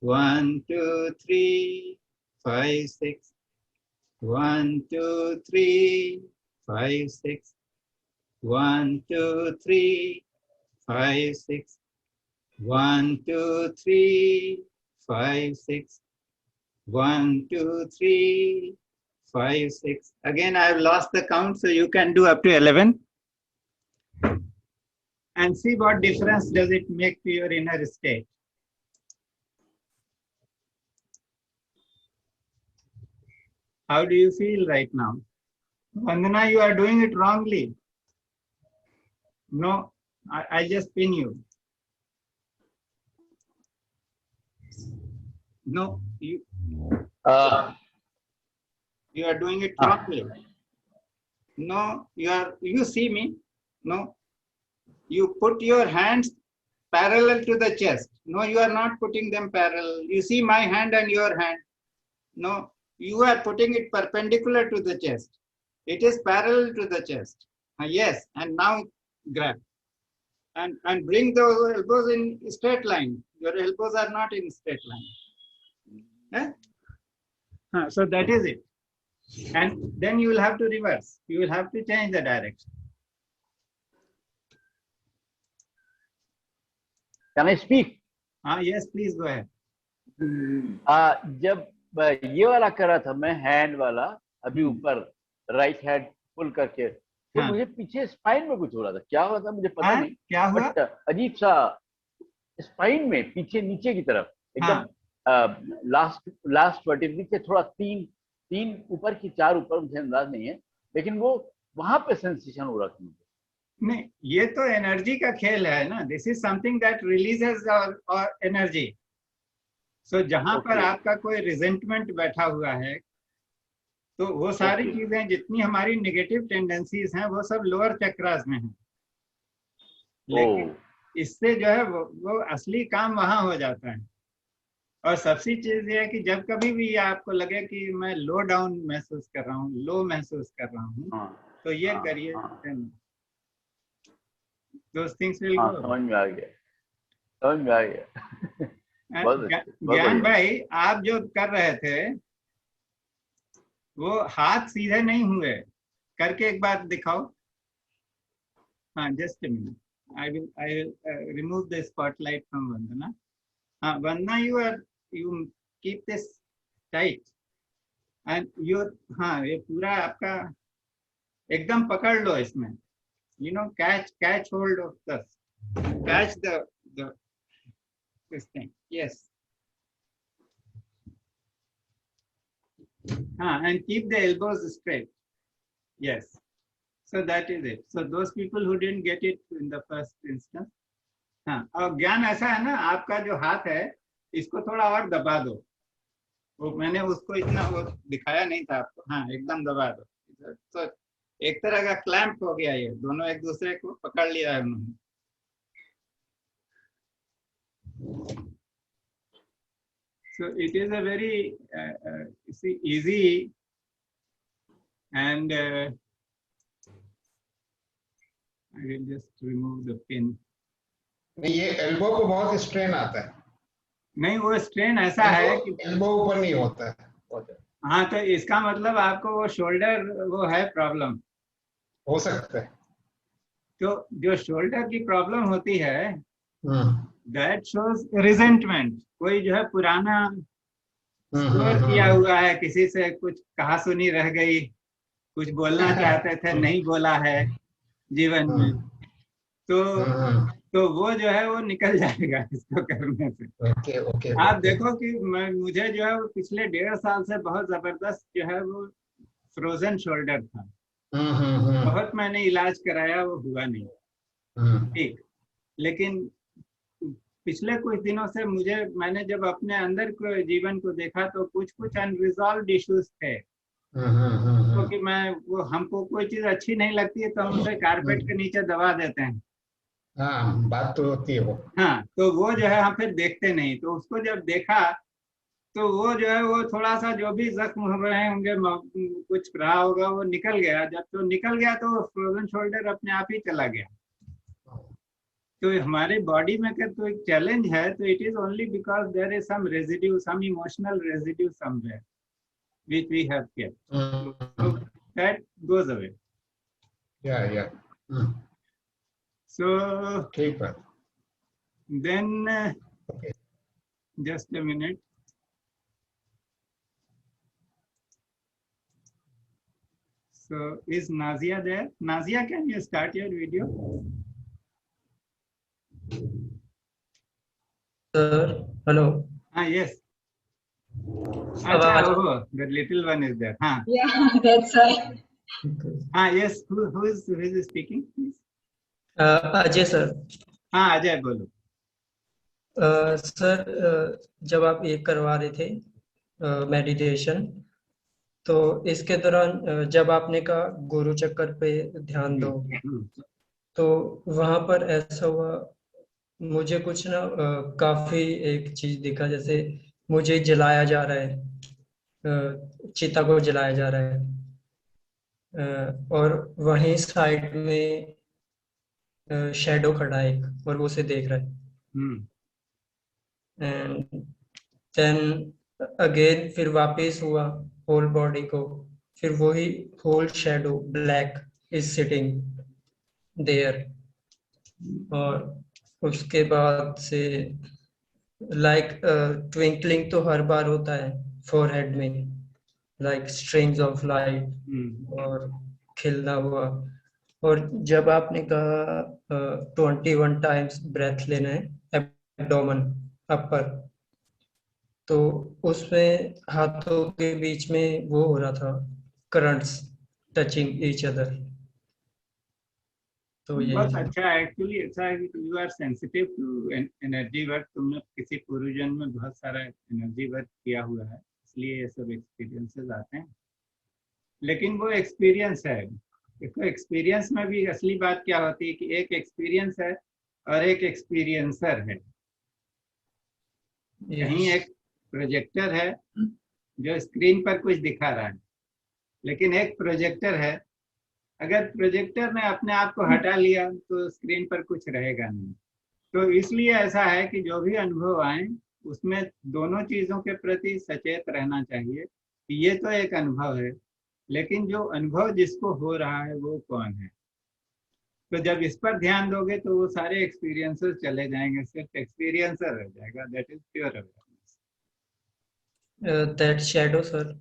1, 2, 3, 5, 6. 1, 2, 3, 5, 6. 1, 2, 3, 5, 6. 1, 2, 3, 5, 6. 1, 2, 3, 5, 6. Again, I have lost the count, so you can do up to 11. And see what difference does it make to your inner state. How do you feel right now? Vandana, you are doing it wrongly. No, I just pin you. No, you are doing it wrongly. No, you see me. No, you put your hands parallel to the chest. No, you are not putting them parallel. You see my hand and your hand. No, you are putting it perpendicular to the chest. It is parallel to the chest. Yes, and now grab. And bring the elbows in straight line. Your elbows are not in straight line. Yeah? So that is it. And then you will have to reverse. You will have to change the direction. Can I speak? Yes, please go ahead. जब ये वाला कर रहा था मैं hand वाला अभी ऊपर राइट हैंड पुल करके तो मुझे पीछे स्पाइन में कुछ हो रहा था क्या हुआ था मुझे पता नहीं क्या हुआ बट अजीब सा स्पाइन में पीछे नीचे की तरफ हाँ। एकदम लास्ट वर्टिब्रल से थोड़ा तीन ऊपर की 4 ऊपर, मुझे अंदाज नहीं है, लेकिन वो वहां पे सेंसेशन हो रहा था मुझे। नहीं, ये तो एनर्जी का खेल है ना, this is something that releases energy. So जहां पर Okay. आपका कोई रिजेंटमेंट बैठा हुआ है, तो वो सारी Okay. चीजें जितनी हमारी नेगेटिव टेंडेंसीज हैं वो सब लोअर चक्रास में हैं, लेकिन इससे जो है वो असली काम वहां हो जाता है। और सबसे चीज ये है कि जब कभी भी आपको लगे कि मैं लो डाउन महसूस कर रहा हूँ, लो महसूस कर रहा हूँ, हाँ, तो ये हाँ, करिए, हाँ, those things will हाँ, go। समझ में आ गया, समझ में आ गया। बहुत अच्छे, बहुत ज्ञान बढ़िया। भाई, आप जो कर रहे थे वो हाथ सीधे नहीं हुए, करके एक बार दिखाओ। हाँ, just a minute, I will remove the spotlight from Vandana. हाँ Vandana, you keep this tight and your, हाँ ये पूरा आपका एकदम पकड़ लो इसमें, you know, catch hold of the, catch the this thing, yes, and keep the elbows straight, yes, so that is it. So those people who didn't get it in the first instance, हाँ, और ज्ञान ऐसा है ना, आपका जो हाथ है इसको थोड़ा और दबा दो, वो मैंने उसको इतना वो दिखाया नहीं था आपको, हाँ एकदम दबा दो। तो एक तरह का क्लैंप हो गया, ये दोनों एक दूसरे को पकड़ लिया है उन्होंने। So it is a very easy and I will just remove the pin. ये एल्बो को बहुत स्ट्रेन आता है। नहीं, वो स्ट्रेन ऐसा है कि एल्बो ऊपर नहीं होता है। हाँ, तो इसका मतलब आपको वो शोल्डर वो है प्रॉब्लम, हो सकता है। तो जो शोल्डर की प्रॉब्लम होती है दैट शोज रिजेंटमेंट, कोई जो है पुराना स्टोर किया हुआ है, किसी से कुछ कहा सुनी रह गई, कुछ बोलना चाहते थे नहीं बोला है जीवन में, तो वो जो है वो निकल जाएगा इसको करने से। Okay okay. आप देखो कि मुझे जो है वो पिछले 1.5 साल से बहुत जबरदस्त जो है वो फ्रोजन शोल्डर था, बहुत मैंने इलाज कराया, वो हुआ नहीं ठीक, लेकिन पिछले कुछ दिनों से मैंने जब अपने अंदर को जीवन को देखा तो कुछ अनरिजॉल्व्ड इश्यूज थे, क्योंकि वो हमको कोई चीज अच्छी नहीं लगती है तो हम उसे कारपेट के नीचे दबा देते हैं। हाँ, बात तो होती है वो। हाँ, तो वो जो है हम फिर देखते नहीं, तो उसको जब देखा तो वो जो है वो थोड़ा सा जो भी जख्म हो रहे होंगे, कुछ रहा होगा, वो निकल गया। जब तो निकल गया तो फ्रोजन शोल्डर अपने आप ही चला गया। तो हमारे बॉडी में अगर तो एक चैलेंज है तो it is only because there is some residue, some emotional residue somewhere which we have kept, so that goes away. Yeah. So ठीक बात। then Okay. just a minute. So is Nazia there? Nazia, can you start your video? Sir, hello. Yes. आवाज- Oh, the little one is there. Yeah, that's right. Yes. Who is speaking, please? Ajay sir. Ajay बोलो। Sir, जब आप ये करवा रहे थे meditation, तो इसके दौरान जब आपने कहा गुरु चक्कर पे ध्यान दो, तो वहां पर ऐसा हुआ, मुझे कुछ ना काफी एक चीज दिखा, जैसे मुझे जलाया जा रहा है, चिता को जलाया जा रहा है, और वहीं साइड में शैडो खड़ा है एक, और वो उसे देख रहा है। एंड देन अगेन फिर वापस हुआ होल बॉडी को, फिर वही whole shadow black is sitting there, और उसके बाद से लाइक ट्विंकलिंग तो हर बार होता है फोरहेड में, लाइक स्ट्रिंग्स ऑफ लाइट, और खिलना हुआ। और जब आपने कहा 21 टाइम्स ब्रेथ लेना है एब्डोमेन अपर, तो उसमें हाथों के बीच में वो हो रहा था, करंट्स टचिंग ईच अदर। तो बहुत यही था। अच्छा है, एक्चुअली अच्छा है कि you are sensitive to energy work. तुमने किसी पूर्व जन्म में बहुत सारा एनर्जी वर्क किया हुआ है, इसलिए ये सब एक्सपीरियंसेस आते हैं। लेकिन वो एक्सपीरियंस है, देखो एक्सपीरियंस में भी असली बात क्या होती है कि एक एक्सपीरियंस है और एक एक्सपीरियंसर है। कहीं यस, एक प्रोजेक्टर है जो स्क्रीन पर कुछ दिखा रहा है, लेकिन एक प्रोजेक्टर है, अगर प्रोजेक्टर ने अपने आप को हटा लिया तो स्क्रीन पर कुछ रहेगा नहीं। तो इसलिए ऐसा है कि जो भी अनुभव आए उसमें दोनों चीजों के प्रति सचेत रहना चाहिए कि ये तो एक अनुभव है, लेकिन जो अनुभव जिसको हो रहा है वो कौन है। तो जब इस पर ध्यान दोगे तो वो सारे एक्सपीरियंसेस चले जाएंगे, सिर्फ एक्सपीरियंसर रह जाएगा, that is pure awareness. That shadow sir.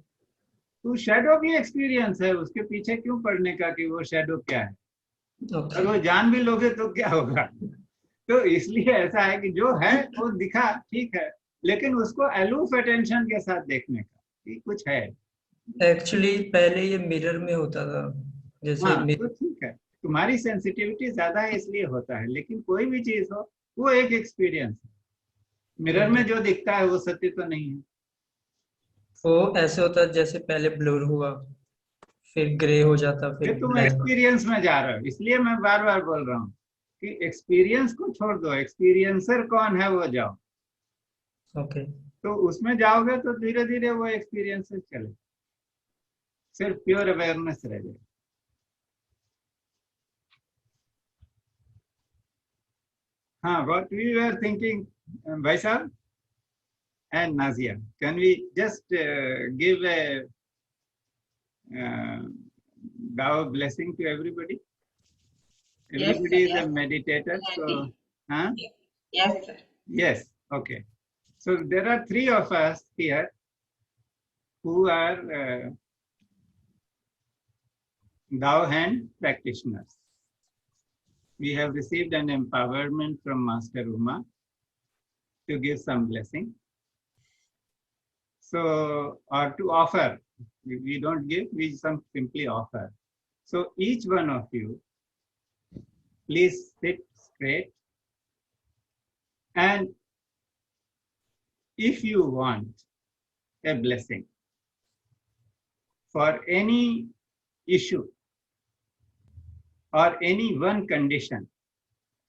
तो शैडो भी एक्सपीरियंस है, उसके पीछे क्यों पढ़ने का कि वो शैडो क्या है। ओके, और वो जान भी लोगे तो क्या होगा। तो इसलिए ऐसा है कि जो है वो दिखा ठीक है, लेकिन उसको अलूफ अटेंशन के साथ देखने का कि कुछ है। एक्चुअली पहले ये मिरर में होता था, जैसे हाँ तो ठीक है, तुम्हारी सेंसिटिविटी ज्यादा है इसलिए होता है, लेकिन कोई भी चीज हो वो एक एक्सपीरियंस है। मिरर में ओके, जो दिखता है वो सत्य तो नहीं है। वो ऐसे होता है जैसे पहले ब्लर हुआ, फिर ग्रे हो जाता, ये फिर तुम ब्लैक। एक्सपीरियंस में जा रहे हो, इसलिए मैं बार बार बोल रहा हूँ कि एक्सपीरियंस को छोड़ दो, एक्सपीरियंसर कौन है वो जाओ। ओके, तो उसमें जाओगे तो धीरे धीरे वो एक्सपीरियंसेस चले, सिर्फ प्योर अवेयरनेस रह जाए। हाँ, what we were thinking, भाई साहब and Nazia, can we just give a uh, Dao blessing to everybody? Yes, sir. Everybody is a Yes. meditator, so huh? Yes, sir. Yes, okay. So there are three of us here who are Dao hand practitioners. We have received an empowerment from Master Uma to give some blessing. So, or to offer, we don't give, we simply offer. So each one of you, please sit straight, and if you want a blessing for any issue or any one condition,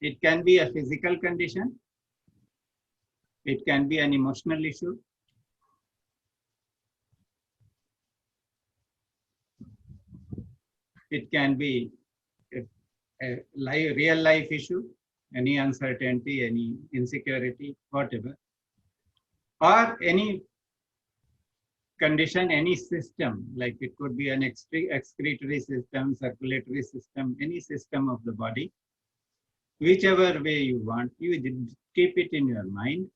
it can be a physical condition, it can be an emotional issue, it can be a real life issue, any uncertainty, any insecurity, whatever, or any condition, any system, like it could be an excretory system, circulatory system, any system of the body, whichever way you want, you keep it in your mind.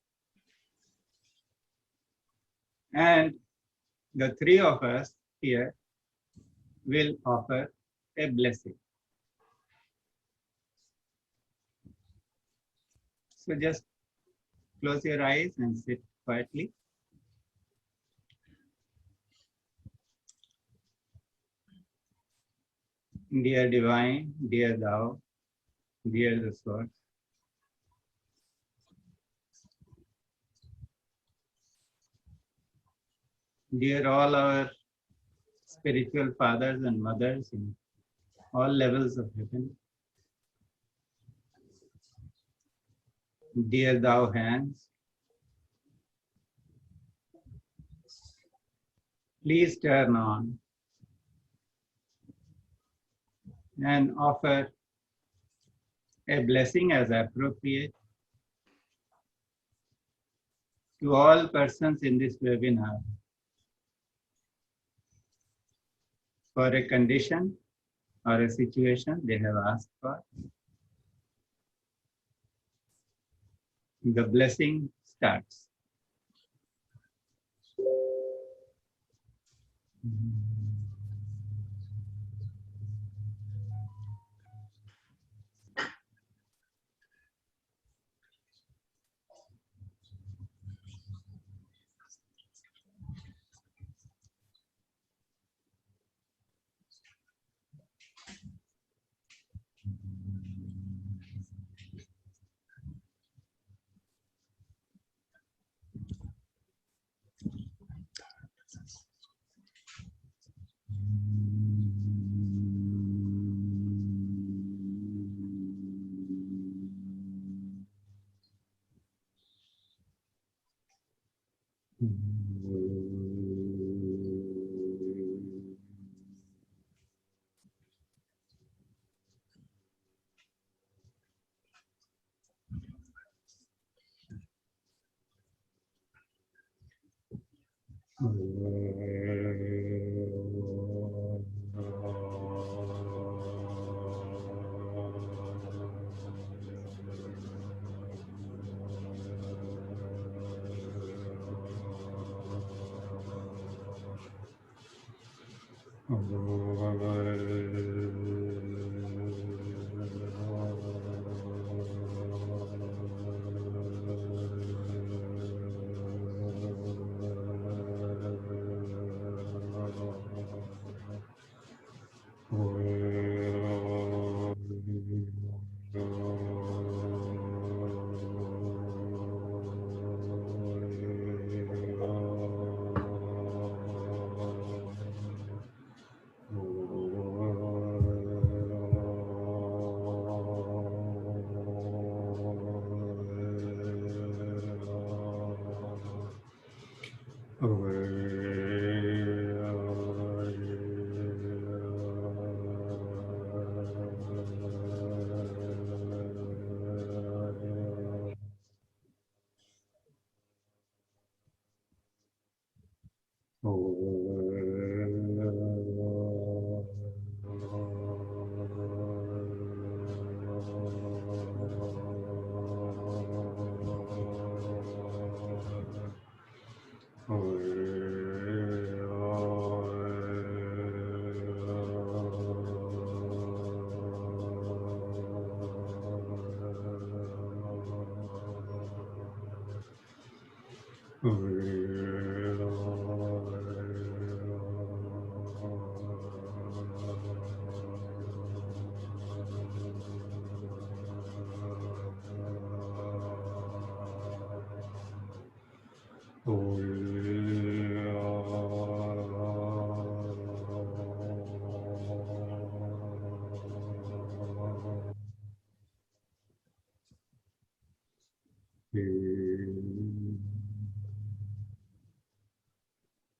And the three of us here will offer a blessing. So just close your eyes and sit quietly. Dear Divine, dear Thou, dear the Source, dear all our spiritual fathers and mothers in all levels of heaven, dear Thou hands, please turn on and offer a blessing as appropriate to all persons in this webinar for a condition or a situation they have asked for. The blessing starts.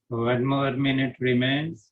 One more minute remains.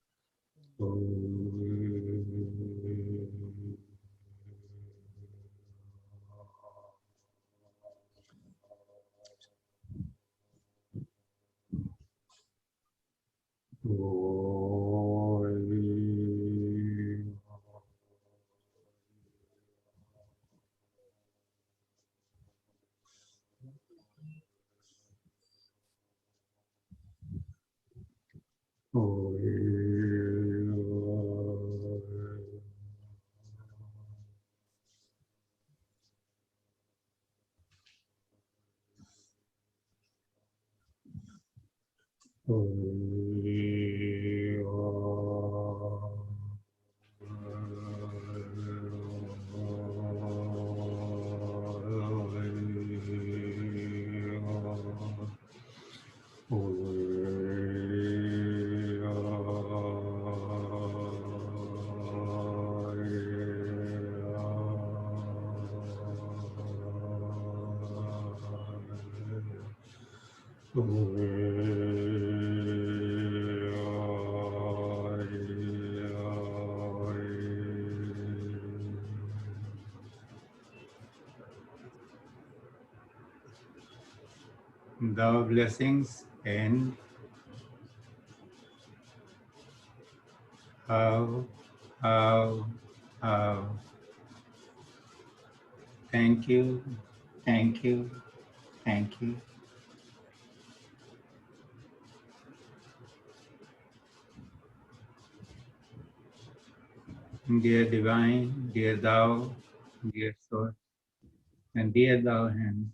The blessings and how. Thank you, thank you, thank you. Dear Divine, dear Thou, dear Source, and dear Thou Hands,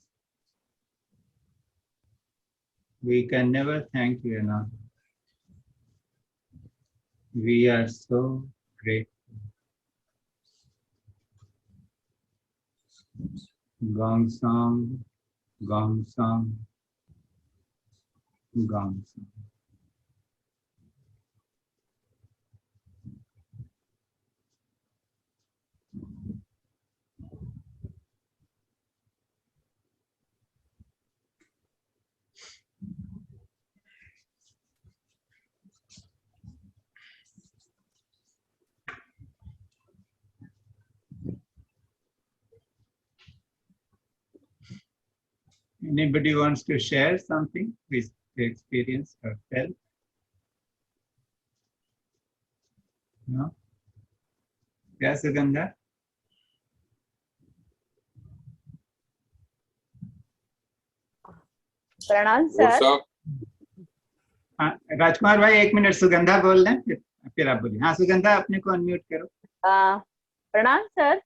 we can never thank you enough. We are so grateful. Gong Song, Gong Song, Gong Song. Anybody wants to share something with the experience or felt? No? क्या सुगंधा? प्रणाम sir. हाँ, राजकुमार भाई 1 minute, Sugandha बोल दें फिर आप बोलिए। हाँ सुगंधा, अपने को अनम्यूट करो। प्रणाम सर।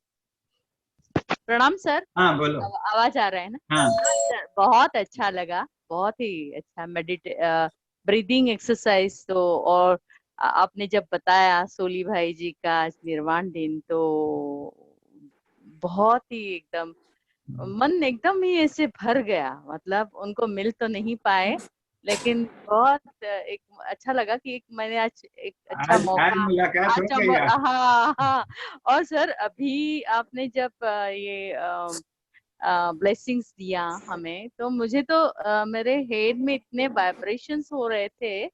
प्रणाम सर। हाँ बोलो। आवाज आ रहा है ना? हाँ सर बहुत अच्छा लगा, बहुत ही अच्छा ब्रीदिंग एक्सरसाइज। तो और आपने जब बताया सोली भाई जी का निर्वाण दिन, तो बहुत ही एकदम मन एकदम ही ऐसे भर गया। मतलब उनको मिल तो नहीं पाए, लेकिन बहुत एक अच्छा लगा कि एक मैंने आज एक अच्छा आज मौका मुलाकात हो गई हाँ आपकी। हाँ। और सर अभी आपने जब ये ब्लेसिंग्स दिया हमें, तो मुझे तो मेरे हेड में इतने वाइब्रेशंस हो रहे थे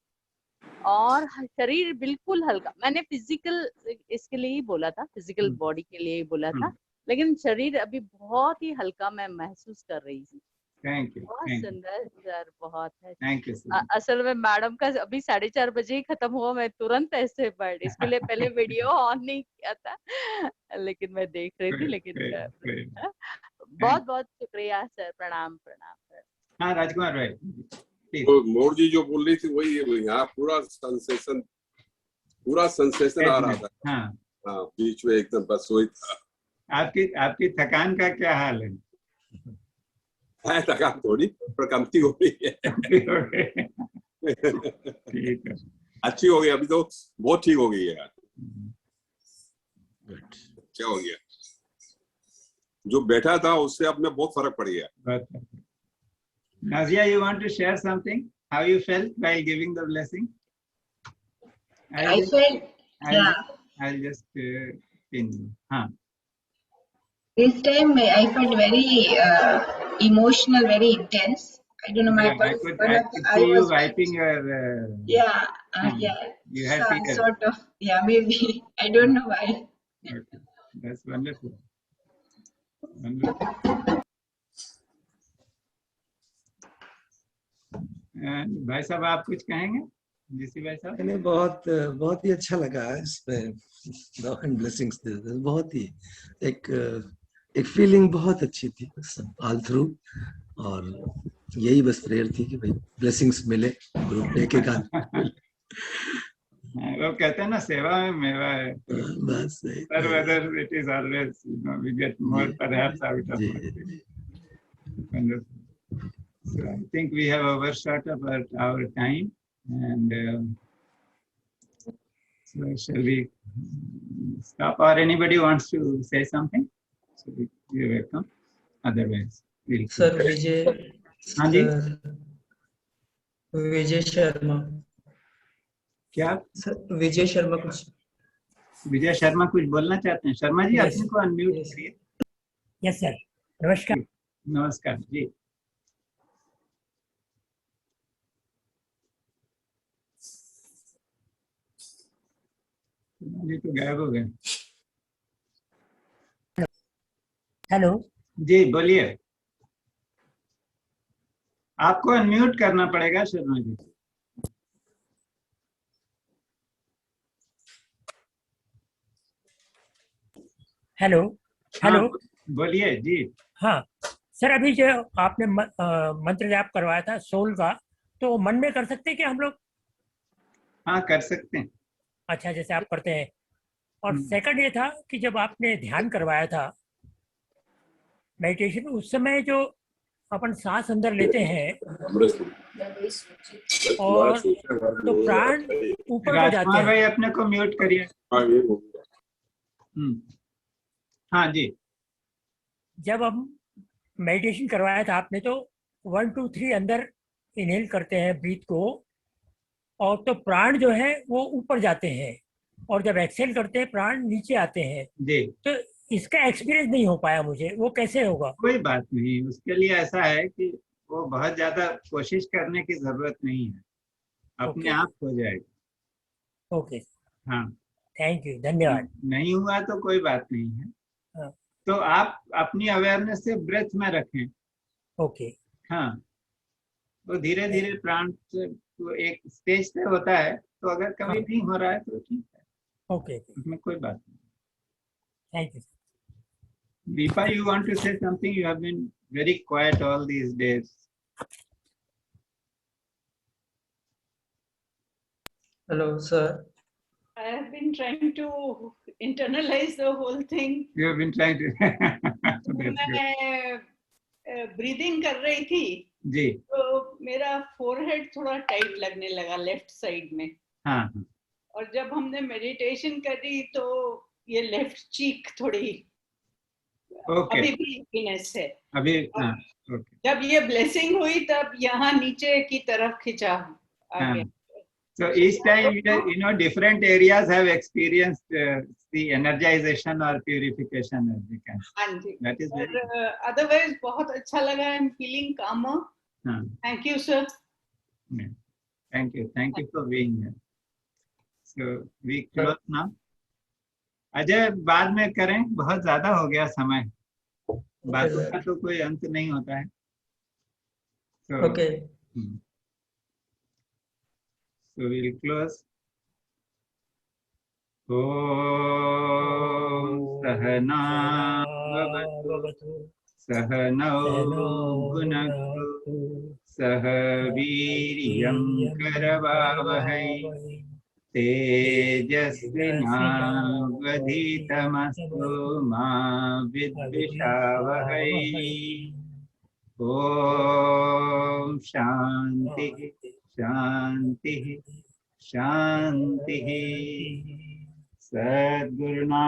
और शरीर बिल्कुल हल्का। मैंने फिजिकल इसके लिए ही बोला था, फिजिकल बॉडी के लिए ही बोला था, लेकिन शरीर अभी बहुत ही हल्का मैं महसूस कर रही थी। Thank you. बहुत सुंदर सर, बहुत है। थैंक यू असल में मैडम का अभी 4:30 बजे ही खत्म हुआ, मैं तुरंत ऐसे बैठ, इसके लिए पहले वीडियो ऑन नहीं किया था, लेकिन मैं देख रही थी। लेकिन बहुत बहुत शुक्रिया सर, प्रणाम प्रणाम। हाँ राजकुमार भाई। तो मोर जी जो बोल रही थी वही यहाँ पूरा सेंसेशन आ रहा था। हाँ हाँ, बीच में एकदम बस वही था। आपकी थकान का क्या हाल है? थकान थोड़ी पर कमती हो रही है। ठीक है, अच्छी हो गई, अभी तो बहुत ठीक हो गई है यार। क्या हो गया, जो बैठा था उससे अब में बहुत फर्क पड़ गया। Nazia, you want to share something? How you felt while giving the blessing? I felt, yeah. I'll just pin you. हाँ. This time I felt very emotional, very intense. I don't know, my Yeah, I could see you wiping your. Yeah, You had some tears. sort of, yeah, maybe. I don't know why. Okay, that's wonderful. Wonderful. And भाई साहब आप कुछ कहेंगे? GC भाई साहब? मैंने बहुत ही अच्छा लगा इसमें लव एंड ब्लेसिंग्स। बहुत ही एक फीलिंग बहुत अच्छी थी ऑल थ्रू, और यही बस प्रेयर थी कि भाई ब्लेसिंग्स मिले ग्रुप में एक आदमी। वो कहते हैं ना, सेवा में मेवा है। बस Sir, whether it is always, we get more perhaps out of it. Wonderful. So I think we have overshot about our time, and so shall we stop, or anybody wants to say something? So you're welcome. Otherwise, we'll. Sir Vijay, हाँ जी, विजय शर्मा। क्या sir Vijay Sharma कुछ विजय शर्मा कुछ बोलना चाहते हैं? Sharma ji, Yes. अपने को अनम्यूट करिए। यस सर, नमस्कार। नमस्कार जी। जी तो गायब हो गए। हेलो जी बोलिए, आपको अनम्यूट करना पड़ेगा शर्मा जी। Hello hello. हाँ, बोलिए जी। हाँ सर, अभी जो आपने मंत्र जाप करवाया था सोल का, तो मन में कर सकते हैं कि हम लोग? हाँ कर सकते हैं। अच्छा, जैसे आप करते हैं। और सेकंड ये था कि जब आपने ध्यान करवाया था मेडिटेशन, उस समय जो अपन सांस अंदर लेते हैं और तो प्राण ऊपर को जाते राजकुमार हैं। भाई अपने को म्यूट करिए। हाँ जी। जब हम मेडिटेशन करवाया था आपने, तो 1 2 3 अंदर इनहेल करते हैं ब्रीथ को, और तो प्राण जो है वो ऊपर जाते हैं, और जब एक्सहेल करते हैं प्राण नीचे आते हैं जी। तो इसका एक्सपीरियंस नहीं हो पाया मुझे, वो कैसे होगा? कोई बात नहीं, उसके लिए ऐसा है कि वो बहुत ज्यादा कोशिश करने की जरूरत नहीं है, अपने आप हो जाएगा। ओके, हाँ थैंक यू, धन्यवाद। नहीं हुआ तो कोई बात नहीं है। हाँ। तो आप अपनी अवेयरनेस से ब्रेथ में रखें। ओके। हाँ, वो धीरे धीरे प्राण से वो एक स्टेज पे होता है, तो अगर कभी नहीं हो रहा है तो ठीक है, ओके, उसमें कोई बात नहीं। Thank you. Deepa, you want to say something? You have been very quiet all these days. Hello, sir. I have been trying to internalize the whole thing. You have been trying to. That's good. मैं breathing कर रही थी जी, तो मेरा forehead थोड़ा tight लगने लगा left side में, हाँ हाँ, और जब हमने मेडिटेशन करी तो ये लेफ्ट चीक थोड़ी ओके, अभी भी वीकनेस है। अभी हाँ, ओके, जब ये ब्लेसिंग हुई तब यहाँ नीचे की तरफ खिंचा आ हाँ. गया। So each time, you know, different areas have experienced the energization or purification, as we can say. हाँ जी, That is very good. Otherwise बहुत अच्छा लगा। आई एम फीलिंग कामर। हाँ, thank you sir. yeah. Thank you for being here. So we close now. Ajay, बाद में करें, बहुत ज्यादा हो गया समय, बातों का तो कोई अंत नहीं होता है। So, Okay. So we'll close. Om Sahana Bhavatu Sahano Bhunaktu Sah Viryam Karavavahai Tejasvinavadhitamastu Ma Vidvishavahai. Om Shanti Shanti Shanti. Sadguruna